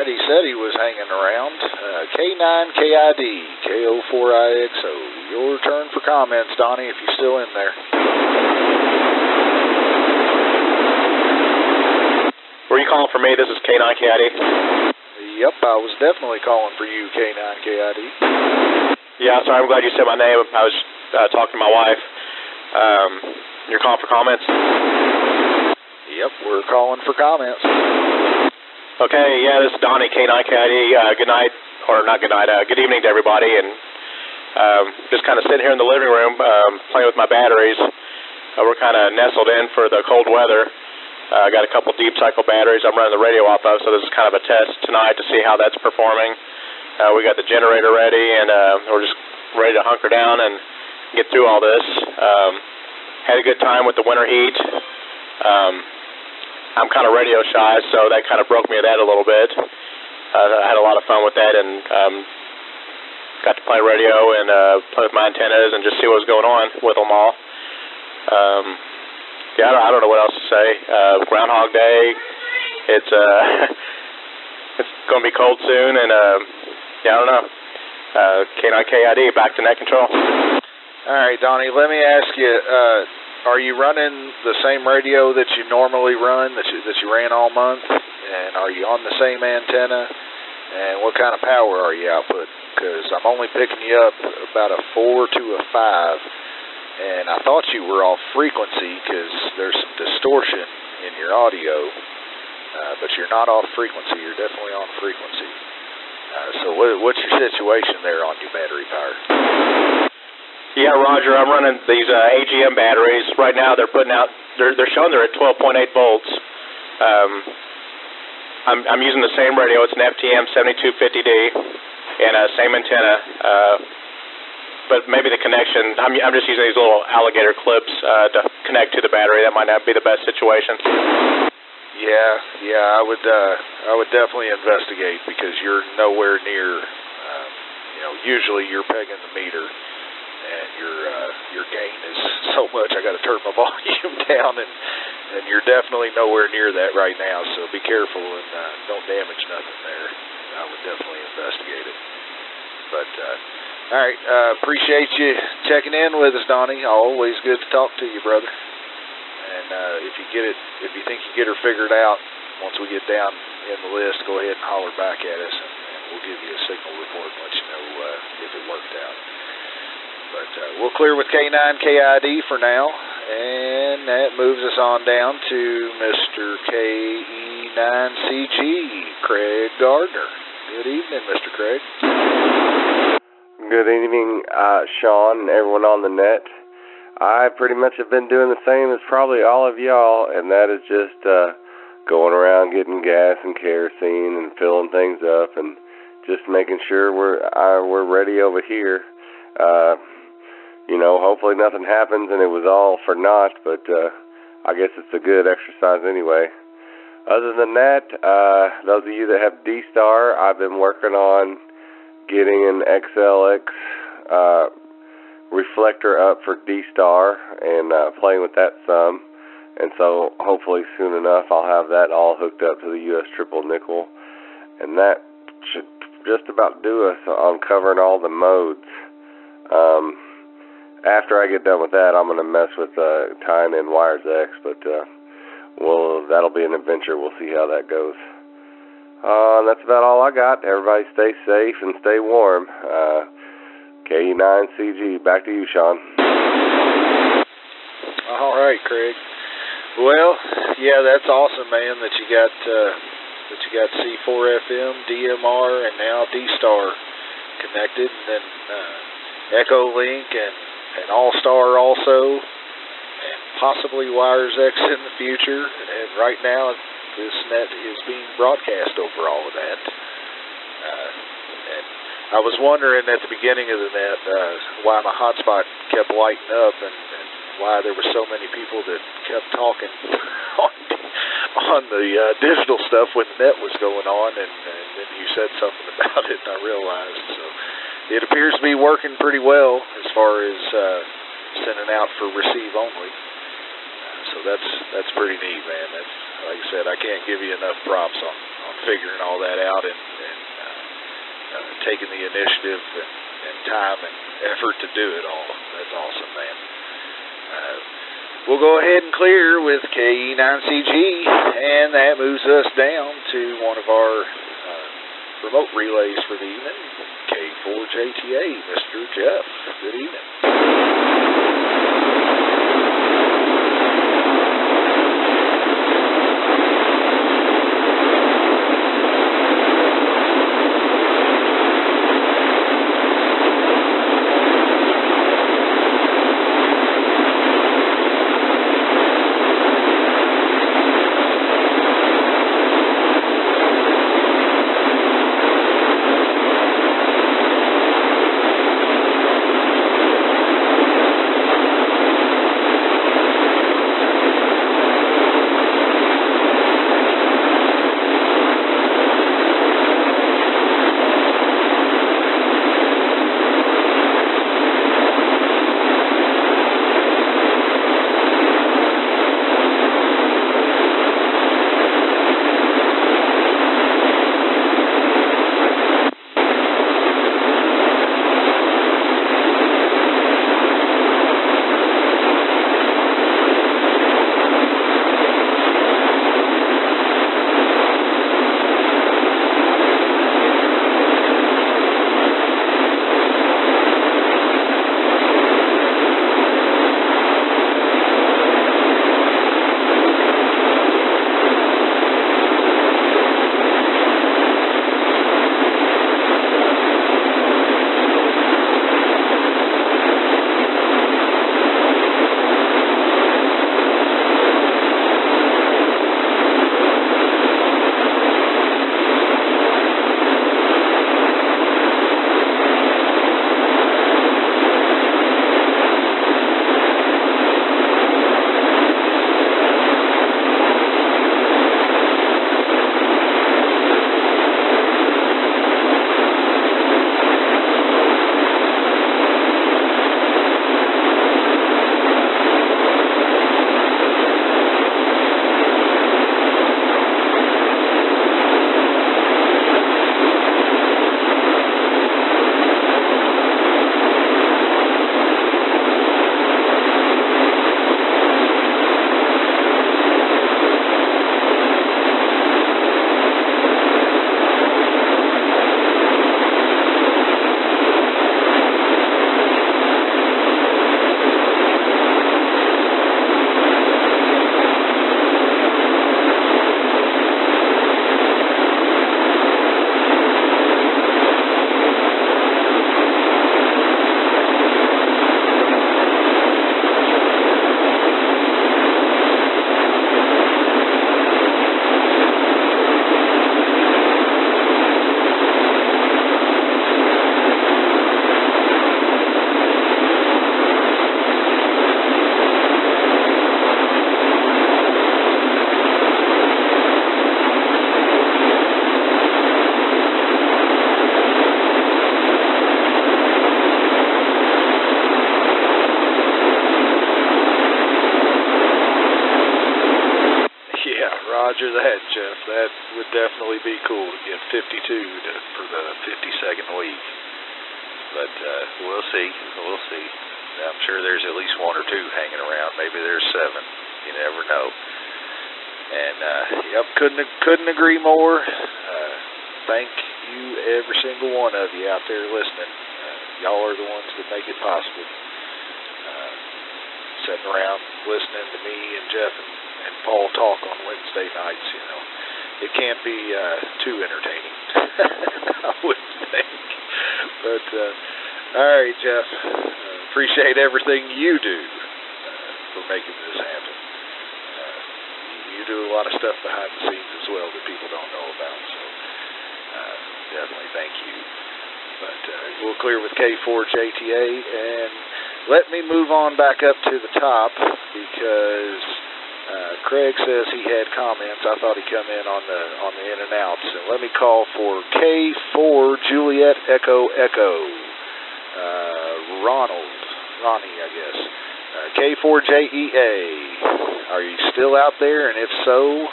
He said he was hanging around. K9KID, KO4IXO. Your turn for comments, Donnie, if you're still in there. Were you calling for me? This is K9KID. Yep, I was definitely calling for you, K9KID. Yeah, sorry, I'm glad you said my name. I was talking to my wife. You're calling for comments? Yep, we're calling for comments. Okay, yeah, this is Donnie, K9KID. Good night, or not good night, good evening to everybody, and just kind of sitting here in the living room playing with my batteries. We're kind of nestled in for the cold weather. I got a couple deep cycle batteries I'm running the radio off of, so this is kind of a test tonight to see how that's performing. We got the generator ready, and we're just ready to hunker down and get through all this. Had a good time with the winter heat. I'm kind of radio shy, so that kind of broke me of that a little bit. I had a lot of fun with that, and got to play radio and play with my antennas and just see what was going on with them all. Yeah, I don't know what else to say. Groundhog Day. It's it's going to be cold soon, and yeah, I don't know. K9KID, back to net control. All right, Donnie, let me ask you, are you running the same radio that you normally run, that you ran all month? And are you on the same antenna? And what kind of power are you outputting? Because I'm only picking you up about a 4 to a 5. And I thought you were off frequency because there's some distortion in your audio. But you're not off frequency. You're definitely on frequency. So what's your situation there on your battery power? Yeah, Roger, I'm running these AGM batteries. Right now they're putting out, they're showing they're at 12.8 volts. I'm using the same radio. It's an FTM 7250D and same antenna. But maybe the connection, I'm just using these little alligator clips to connect to the battery. That might not be the best situation. Yeah, I would definitely investigate because you're nowhere near, usually you're pegging the meter. And your gain is so much, I got to turn my volume down, and you're definitely nowhere near that right now. So be careful and don't damage nothing there. I would definitely investigate it. But all right, appreciate you checking in with us, Donnie. Always good to talk to you, brother. And if you think you get her figured out, once we get down in the list, go ahead and holler back at us, and we'll give you a signal report and let you know if it worked out. But we'll clear with K9KID for now, and that moves us on down to Mr. KE9CG, Craig Gardner. Good evening, Mr. Craig. Good evening, Sean and everyone on the net. I pretty much have been doing the same as probably all of y'all, and that is just going around getting gas and kerosene and filling things up and just making sure we're ready over here. Hopefully nothing happens and it was all for naught, but I guess it's a good exercise anyway. Other than that, those of you that have D-Star, I've been working on getting an XLX reflector up for D-Star and playing with that some. And so hopefully soon enough I'll have that all hooked up to the US triple nickel. And that should just about do us on covering all the modes. After I get done with that, I'm going to mess with tying in Wires X, but that'll be an adventure. We'll see how that goes. And that's about all I got. Everybody stay safe and stay warm. KE9CG, back to you, Sean. All right, Craig. Well, yeah, that's awesome, man, that you got C4FM, DMR, and now D-Star connected, and then Echo Link and All-Star also, and possibly Wires X in the future. And right now, this net is being broadcast over all of that. And I was wondering at the beginning of the net why my hotspot kept lighting up and why there were so many people that kept talking on the digital stuff when the net was going on, and then you said something about it, and I realized. So it appears to be working pretty well as far as sending out for receive only. So that's pretty neat, man. That's, like I said, I can't give you enough props on figuring all that out and taking the initiative and time and effort to do it all. That's awesome, man. We'll go ahead and clear with KE9CG, and that moves us down to one of our remote relays for the evening, K4JTA, Mr. Jeff. Good evening. Roger that, Jeff. That would definitely be cool to get 52 for the 52nd week. But we'll see. We'll see. I'm sure there's at least one or two hanging around. Maybe there's 7. You never know. And yep, couldn't agree more. Thank you, every single one of you out there listening. Y'all are the ones that make it possible. Sitting around listening to me and Jeff and Paul talk on Wednesday nights, you know. It can't be too entertaining, I wouldn't think. But, all right, Jeff, appreciate everything you do for making this happen. You do a lot of stuff behind the scenes as well that people don't know about, so definitely thank you. But we'll clear with K4JTA, and let me move on back up to the top because Craig says he had comments. I thought he'd come in on the in and outs. And let me call for K4 Juliet Echo Echo. Ronnie, I guess. K4JEA. Are you still out there? And if so,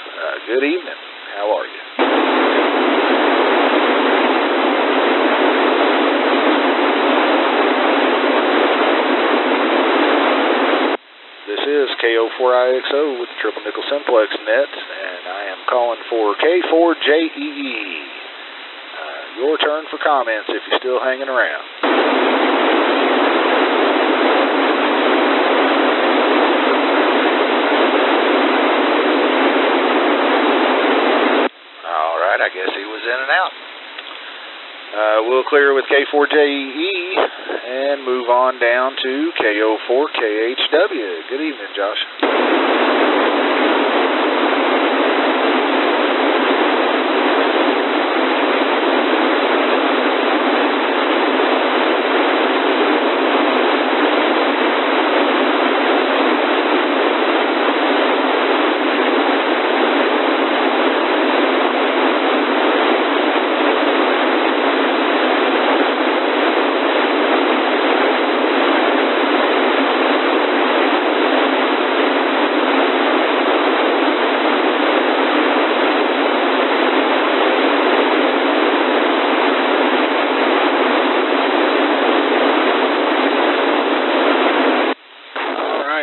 good evening. How are you? This is KO4IXO with the Triple Nickel Simplex net, and I am calling for K4JEE. Your turn for comments if you're still hanging around. All right, I guess he was in and out. We'll clear with K4JEE and move on down to KO4KHW. Good evening, Josh.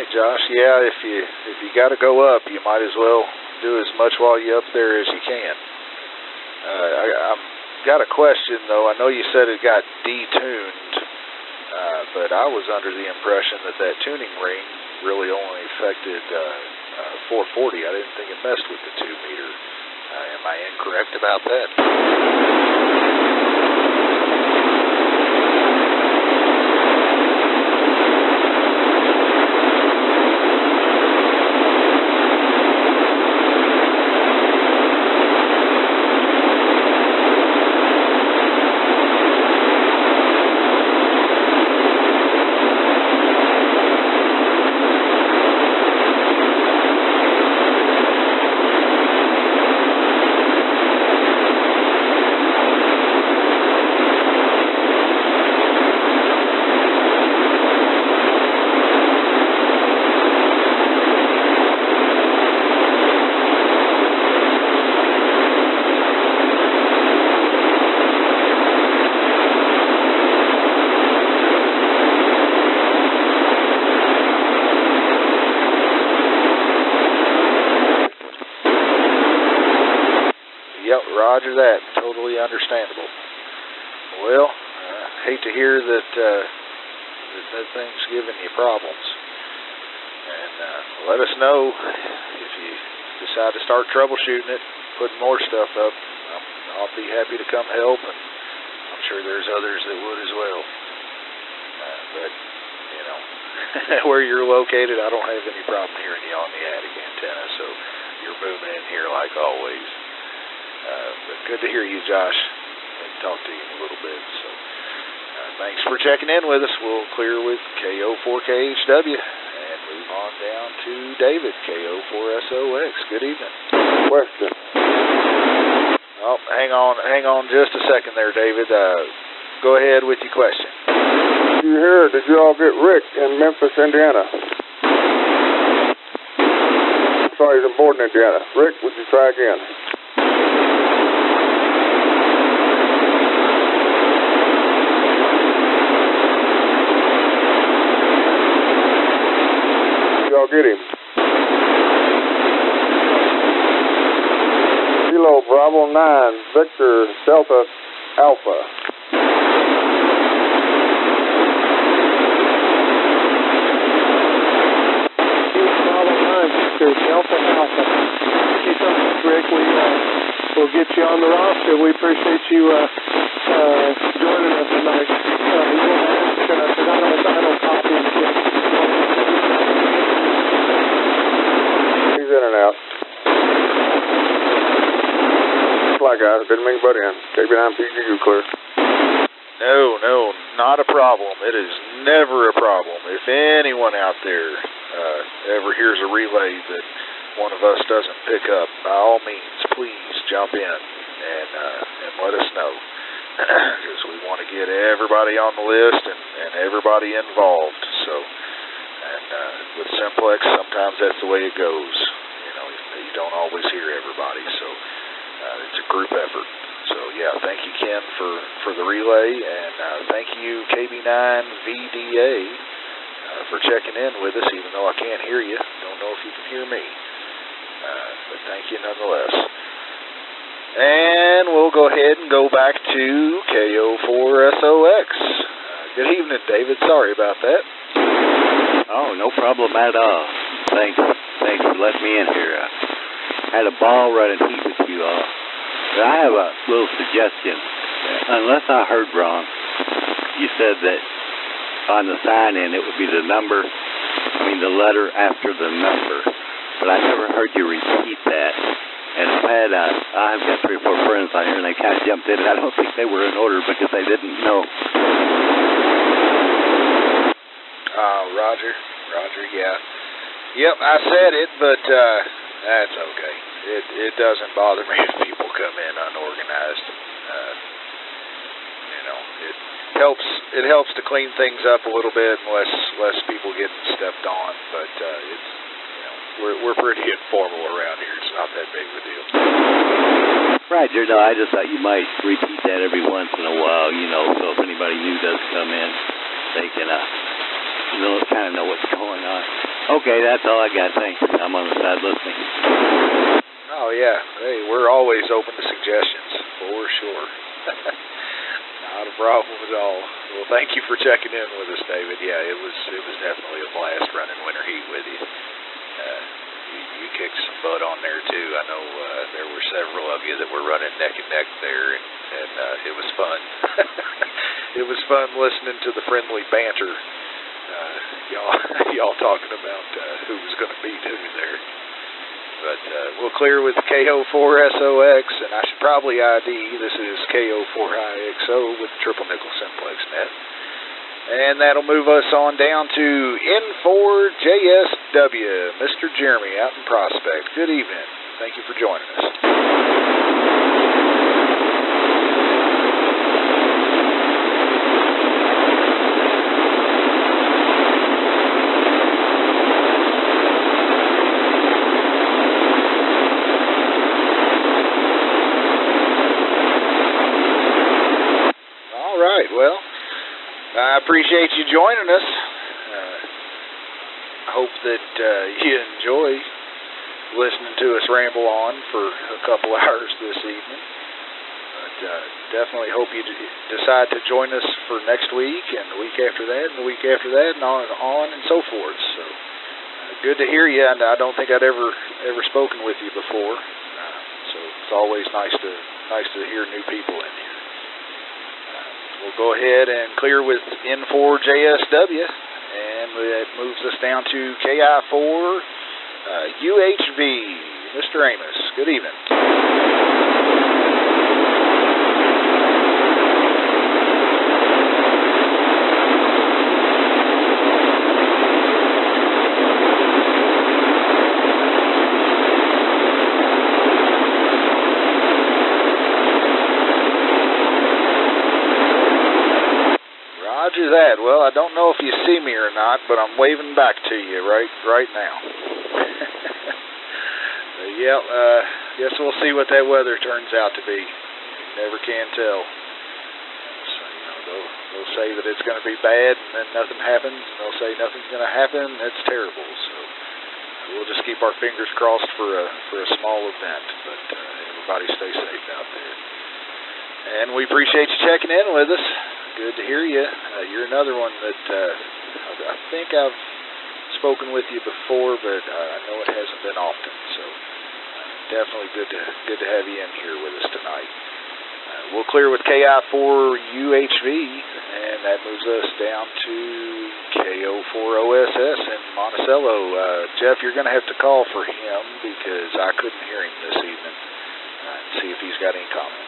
Josh, yeah, if you got to go up, you might as well do as much while you're up there as you can. I've got a question, though. I know you said it got detuned, but I was under the impression that tuning ring really only affected 440. I didn't think it messed with the 2 meter. Am I incorrect about that? Yep, roger that. Totally understandable. Well, I hate to hear that that thing's giving you problems. And let us know if you decide to start troubleshooting it, putting more stuff up. I'll be happy to come help, and I'm sure there's others that would as well. But, you know, where you're located, I don't have any problem hearing you on the attic antenna, so you're moving in here like always. But good to hear you, Josh. Maybe talk to you in a little bit. So thanks for checking in with us. We'll clear with KO4KHW and move on down to David, KO4SOX. Good evening. Question. Oh, hang on just a second there, David. Go ahead with your question. Did you hear? Did you all get Rick in Memphis, Indiana? Sorry, he's in Borden, Indiana. Rick, would you try again? Y'all get him. Kilo Bravo 9, Victor Delta Alpha. Bravo 9, Victor Delta Alpha. Thank you so much, Rick. We'll get you on the roster. We appreciate you joining us tonight. You want to ask, I don't copy and get. He's in and out. Fly guys, didn't mean to butt in. KB9PG, you clear. No, not a problem. It is never a problem. If anyone out there ever hears a relay that one of us doesn't pick up, by all means, please jump in and let us know. Because we want to get everybody on the list and everybody involved. So, and with Simplex, sometimes that's the way it goes. You know, you don't always hear everybody. So it's a group effort. So yeah, thank you, Ken, for the relay, and thank you, KB9VDA, for checking in with us, even though I can't hear you. Don't know if you can hear me, but thank you nonetheless. And we'll go ahead and go back to KO4SOX. Good evening, David. Sorry about that. Oh, no problem at all. Thanks for letting me in here. I had a ball running heat with you all. But I have a little suggestion. Unless I heard wrong, you said that on the sign-in it would be the letter after the number. But I never heard you repeat that. And I've got 3 or 4 friends on here, and they kind of jumped in, and I don't think they were in order because they didn't know. Roger, yeah. Yep, I said it, but that's okay. It doesn't bother me if people come in unorganized. You know, it helps to clean things up a little bit, and less people getting stepped on. But it's, you know, we're pretty informal around here. It's not that big of a deal. Roger, no, I just thought you might repeat that every once in a while, you know, so if anybody new does come in, they can kind of know what's going on. Okay, that's all I got. Thanks. I'm on the side listening. Oh, yeah. Hey, we're always open to suggestions, for sure. Not a problem at all. Well, thank you for checking in with us, David. Yeah, it was definitely a blast running Winter Heat with you. You kicked some butt on there, too. I know there were several of you that were running neck and neck there, and it was fun. It was fun listening to the friendly banter. Y'all talking about who was going to beat who there. But we'll clear with KO4SOX, and I should probably ID. This is KO4IXO with Triple Nickel Simplex Net. And that'll move us on down to N4JSW, Mr. Jeremy out in Prospect. Good evening. Thank you for joining us. All right, well, I appreciate you joining us. I hope that you enjoy listening to us ramble on for a couple hours this evening. But definitely hope you decide to join us for next week and the week after that and the week after that and on and so forth. So good to hear you, and I don't think I'd ever spoken with you before. So it's always nice to hear new people in here. We'll go ahead and clear with N4JSW, and that moves us down to KI4 UHV. Mr. Amos, good evening. Roger that. Well, I don't know if you see me or not, but I'm waving back to you right now. Yeah, guess we'll see what that weather turns out to be. Never can tell. So, you know, they'll say that it's going to be bad, and then nothing happens, and they'll say nothing's going to happen. That's terrible. So we'll just keep our fingers crossed for a small event. But everybody stay safe out there. And we appreciate you checking in with us. Good to hear you. You're another one that I think I've spoken with you before, but I know it hasn't been often. So definitely good to have you in here with us tonight. We'll clear with KI4UHV, and that moves us down to KO4OSS in Monticello. Jeff, you're going to have to call for him because I couldn't hear him this evening. see if he's got any comments.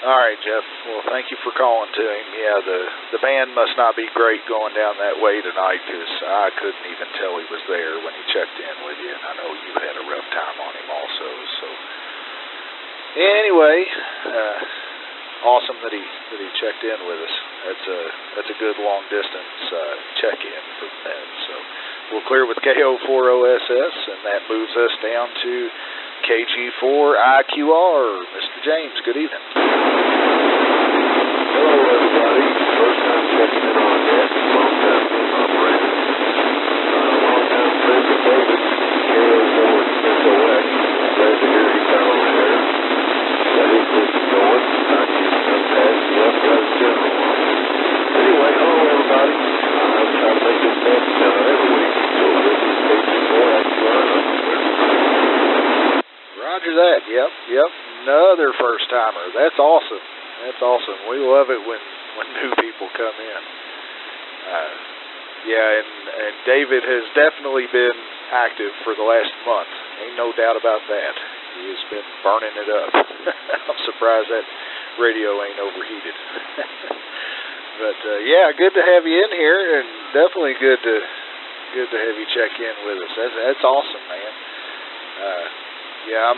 All right, Jeff. Well, thank you for calling to him. Yeah, the band must not be great going down that way tonight, because I couldn't even tell he was there when he checked in with you, and I know you had a rough time on him also. So, anyway, awesome that he checked in with us. That's a good long distance check in for the Med. So we'll clear with KO4OSS, and that moves us down to KG4IQR. Mr. James, good evening. Hello, everybody. First time checking in on that. Long time being operator. Long time friend of David. KO4 SOX. Glad to hear he's out over there. Got his business going. Not getting done past yet. Got his general on. Anyway, hello, everybody. I'm trying to make this happen every week. So this is KG4IQR. Roger that. Yep. Another first timer. That's awesome. We love it when new people come in. And David has definitely been active for the last month. Ain't no doubt about that. He has been burning it up. I'm surprised that radio ain't overheated. But good to have you in here, and definitely good to have you check in with us. That's awesome, man.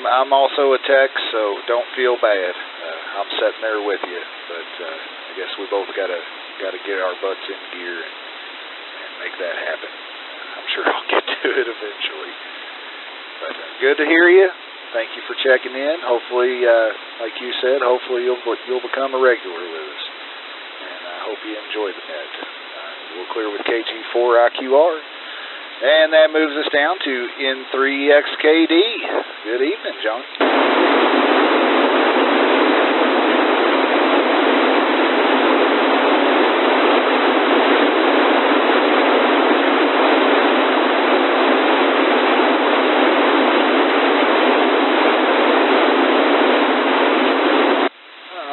I'm also a tech, so don't feel bad. I'm sitting there with you, but I guess we both gotta get our butts in gear and make that happen. I'm sure I'll get to it eventually. But good to hear you. Thank you for checking in. Hopefully, like you said, you'll become a regular with us, and I hope you enjoy the Med. We'll clear with KG4IQR. And that moves us down to N3XKD. Good evening, John.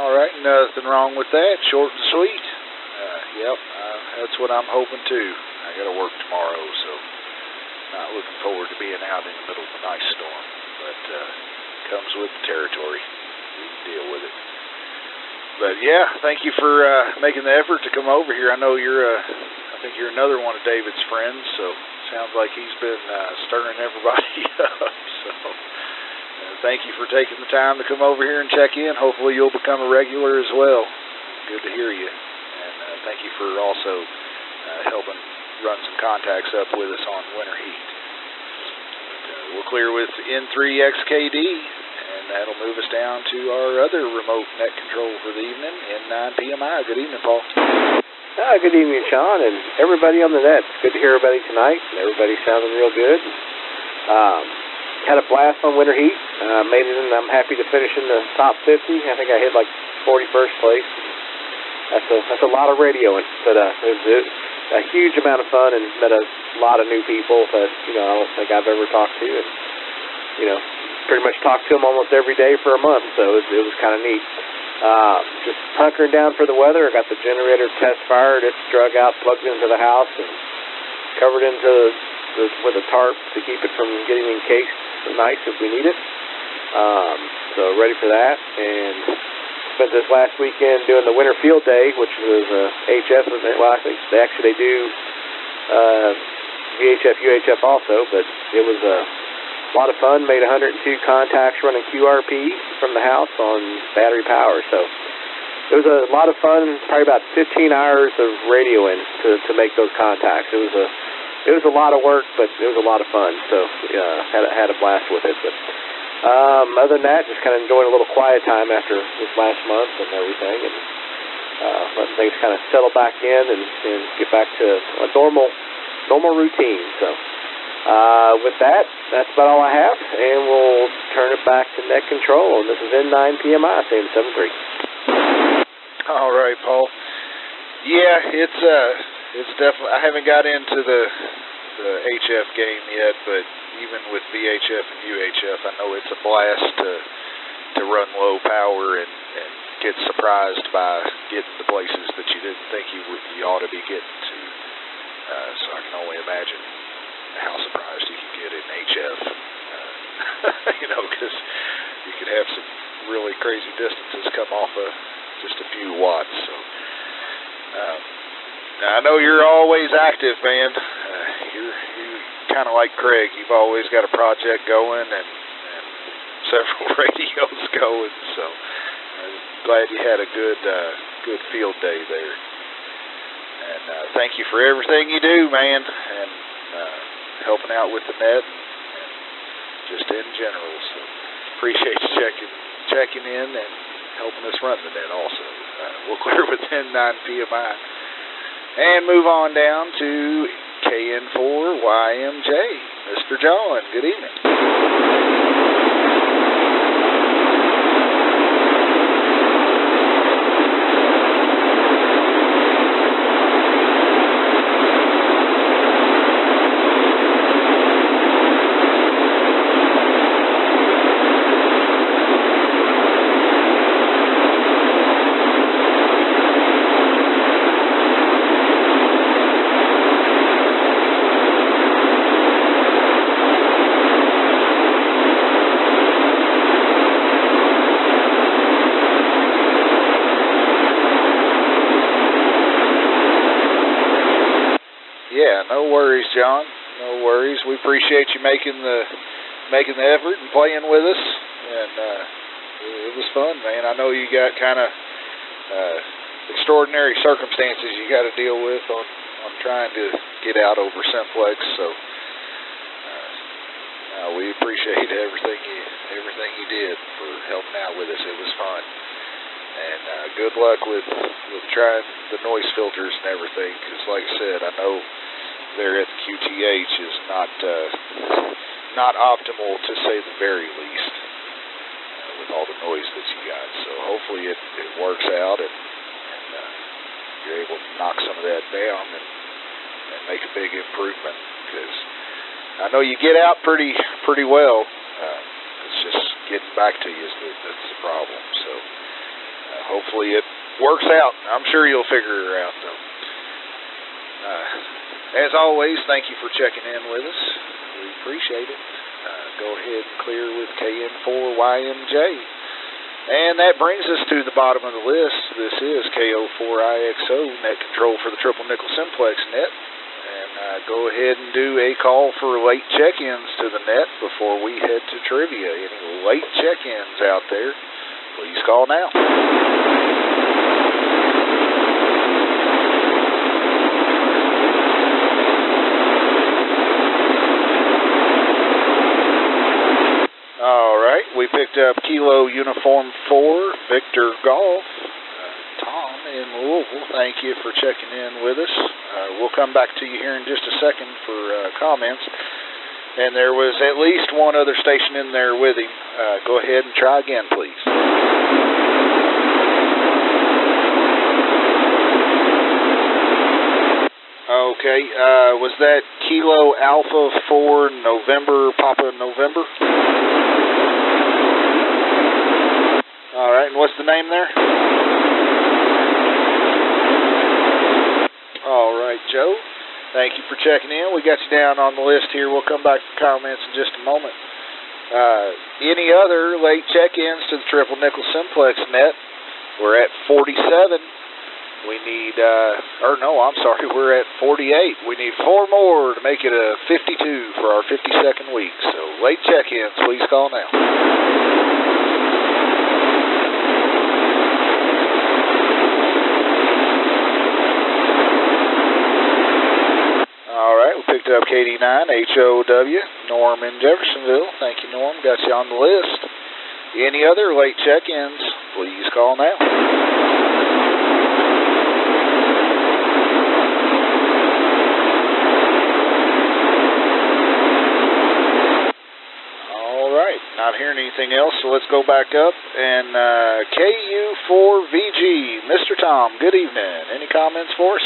All right, nothing wrong with that. Short and sweet. That's what I'm hoping too. I got to work tomorrow, so not looking forward to being out in the middle of a nice storm, but comes with the territory. We can deal with it. But thank you for making the effort to come over here. I know I think you're another one of David's friends, so sounds like he's been stirring everybody up. So thank you for taking the time to come over here and check in. Hopefully you'll become a regular as well. Good to hear you. And thank you for also helping run some contacts up with us on winter heat. We'll clear with N3XKD, and that'll move us down to our other remote net control for the evening, N9PMI. Good evening, Paul. Good evening, Sean, and everybody on the net. It's good to hear everybody tonight. Everybody's sounding real good. Had a blast on winter heat. Made it in. I'm happy to finish in the top 50. I think I hit like 41st place. That's a lot of radioing, but it was a huge amount of fun, and met a lot of new people that I don't think I've ever talked to, and pretty much talked to them almost every day for a month. So it was kind of neat. Just hunkering down for the weather. I got the generator test fired. It's drug out, plugged into the house, and covered with a tarp to keep it from getting encased nice if we need it. So ready for that, and spent this last weekend doing the winter field day, which was a HF event. Well, I think they do VHF, UHF also, but it was a lot of fun. Made 102 contacts running QRP from the house on battery power. So it was a lot of fun. Probably about 15 hours of radioing to make those contacts. It was a lot of work, but it was a lot of fun. So had a blast with it. But Other than that, just kind of enjoying a little quiet time after this last month and everything, and letting things kind of settle back in and get back to a normal routine. So with that, that's about all I have, and we'll turn it back to Net Control. And this is N9 PMI, saying 7-3. All right, Paul. Yeah, it's definitely. I haven't got into the HF game yet, but even with VHF and UHF, I know it's a blast to run low power and get surprised by getting to places that you didn't think you ought to be getting to. So I can only imagine how surprised you can get in HF. Because you could have some really crazy distances come off of just a few watts. So now I know you're always active, man. You're kind of like Craig. You've always got a project going and several radios going. So I'm glad you had a good field day there. And thank you for everything you do, man, and helping out with the net and just in general. So appreciate you checking in and helping us run the net also. We'll clear with N9 PMI and move on down to KN4YMJ. Mr. John, good evening. Yeah, no worries, John. No worries. We appreciate you making the effort and playing with us, and it was fun, man. I know you got kind of extraordinary circumstances you got to deal with on trying to get out over Simplex, so we appreciate everything you did for helping out with us. It was fun, and good luck with trying the noise filters and everything, because like I said, I know there at the QTH is not optimal, to say the very least, with all the noise that you got. So hopefully it works out and you're able to knock some of that down and make a big improvement, because I know you get out pretty well. It's just getting back to you that's the problem. So hopefully it works out. I'm sure you'll figure it out, though. As always, thank you for checking in with us. We appreciate it. Go ahead and clear with KN4YMJ. And that brings us to the bottom of the list. This is KO4IXO, net control for the Triple Nickel Simplex net. And go ahead and do a call for late check-ins to the net before we head to trivia. Any late check-ins out there, please call now. All right, we picked up Kilo Uniform 4, Victor Golf. Tom in Louisville, thank you for checking in with us. We'll come back to you here in just a second for comments. And there was at least one other station in there with him. Go ahead and try again, please. Okay, was that Kilo Alpha 4 November, Papa November? All right, and what's the name there? All right, Joe. Thank you for checking in. We got you down on the list here. We'll come back to comments in just a moment. Any other late check-ins to the Triple Nickel Simplex net? We're at 47. We need, we're at 48. We need 4 more to make it a 52 for our 52nd week. So late check-ins, please call now. All right, we picked up KD9HOW, Norm in Jeffersonville. Thank you, Norm. Got you on the list. Any other late check-ins, please call now. All right, not hearing anything else, so let's go back up. And KU4VG, Mr. Tom, good evening. Any comments for us?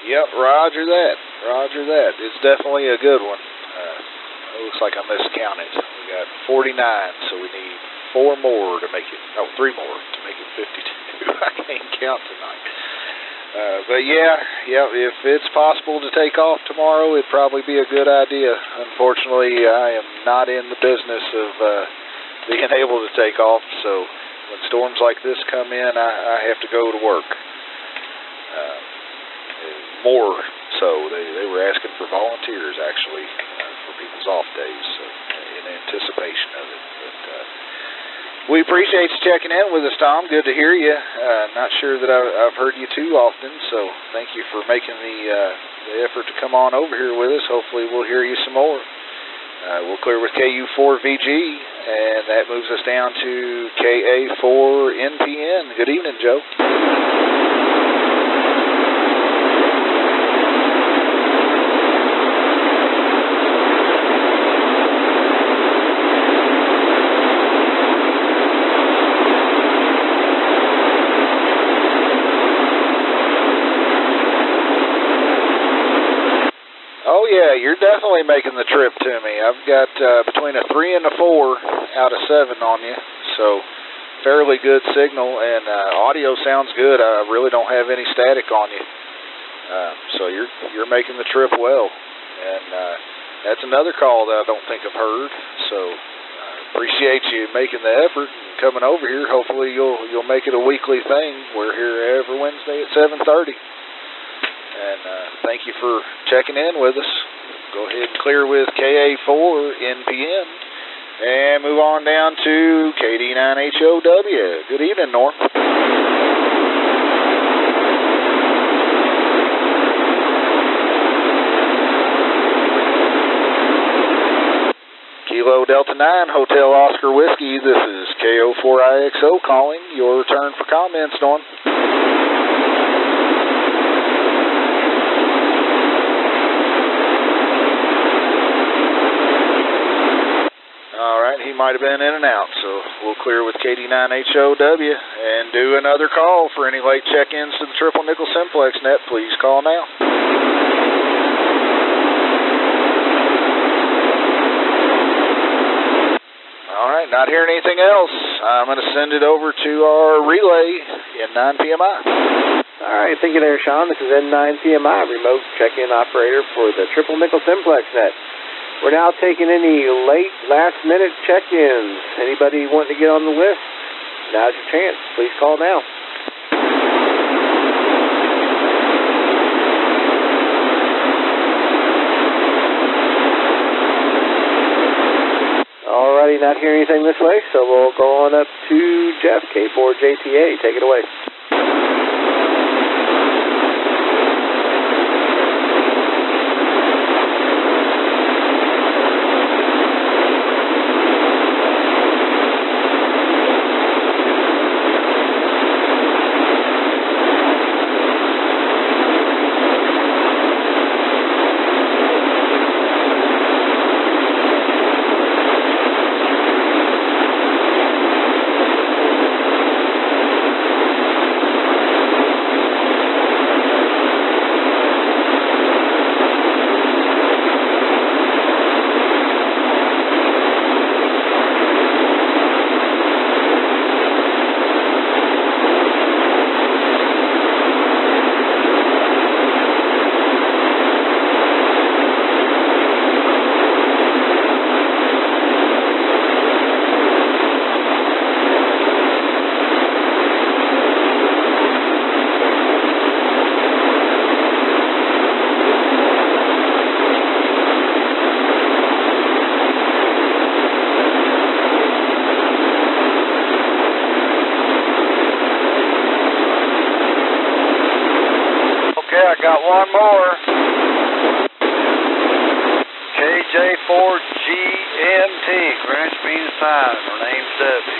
Yep, roger that. Roger that. It's definitely a good one. It looks like I miscounted. We got 49, so we need 4 more to make it, no, 3 more to make it 52. I can't count tonight. But yeah, if it's possible to take off tomorrow, it'd probably be a good idea. Unfortunately, I am not in the business of being able to take off, so when storms like this come in, I have to go to work. More so, they were asking for volunteers actually for people's off days, so in anticipation of it. But we appreciate you checking in with us, Tom. Good to hear you. Not sure that I've heard you too often, so thank you for making the effort to come on over here with us. Hopefully we'll hear you some more. We'll clear with KU4VG, and that moves us down to KA4NPN. Good evening, Joe. Oh yeah, you're definitely making the trip to me. I've got between a 3 and a 4 out of 7 on you, so fairly good signal, and audio sounds good. I really don't have any static on you, so you're making the trip well, and that's another call that I don't think I've heard. So appreciate you making the effort and coming over here. Hopefully you'll make it a weekly thing. We're here every Wednesday at 7:30. And thank you for checking in with us. Go ahead and clear with KA4NPN and move on down to KD9HOW. Good evening, Norm. Kilo Delta 9, Hotel Oscar Whiskey. This is KO4IXO calling. Your turn for comments, Norm. Alright, he might have been in and out, so we'll clear with KD9HOW and do another call for any late check-ins to the Triple Nickel Simplex net. Please call now. Alright, not hearing anything else. I'm going to send it over to our relay in 9PMI. Alright, thank you there, Sean. This is N9PMI, remote check-in operator for the Triple Nickel Simplex net. We're now taking any late, last-minute check-ins. Anybody wanting to get on the list? Now's your chance. Please call now. Alrighty, not hearing anything this way, so we'll go on up to Jeff, K4JTA. Take it away. got one more. KJ4GMT, Greenwich Mean Sign. Her name's Debbie.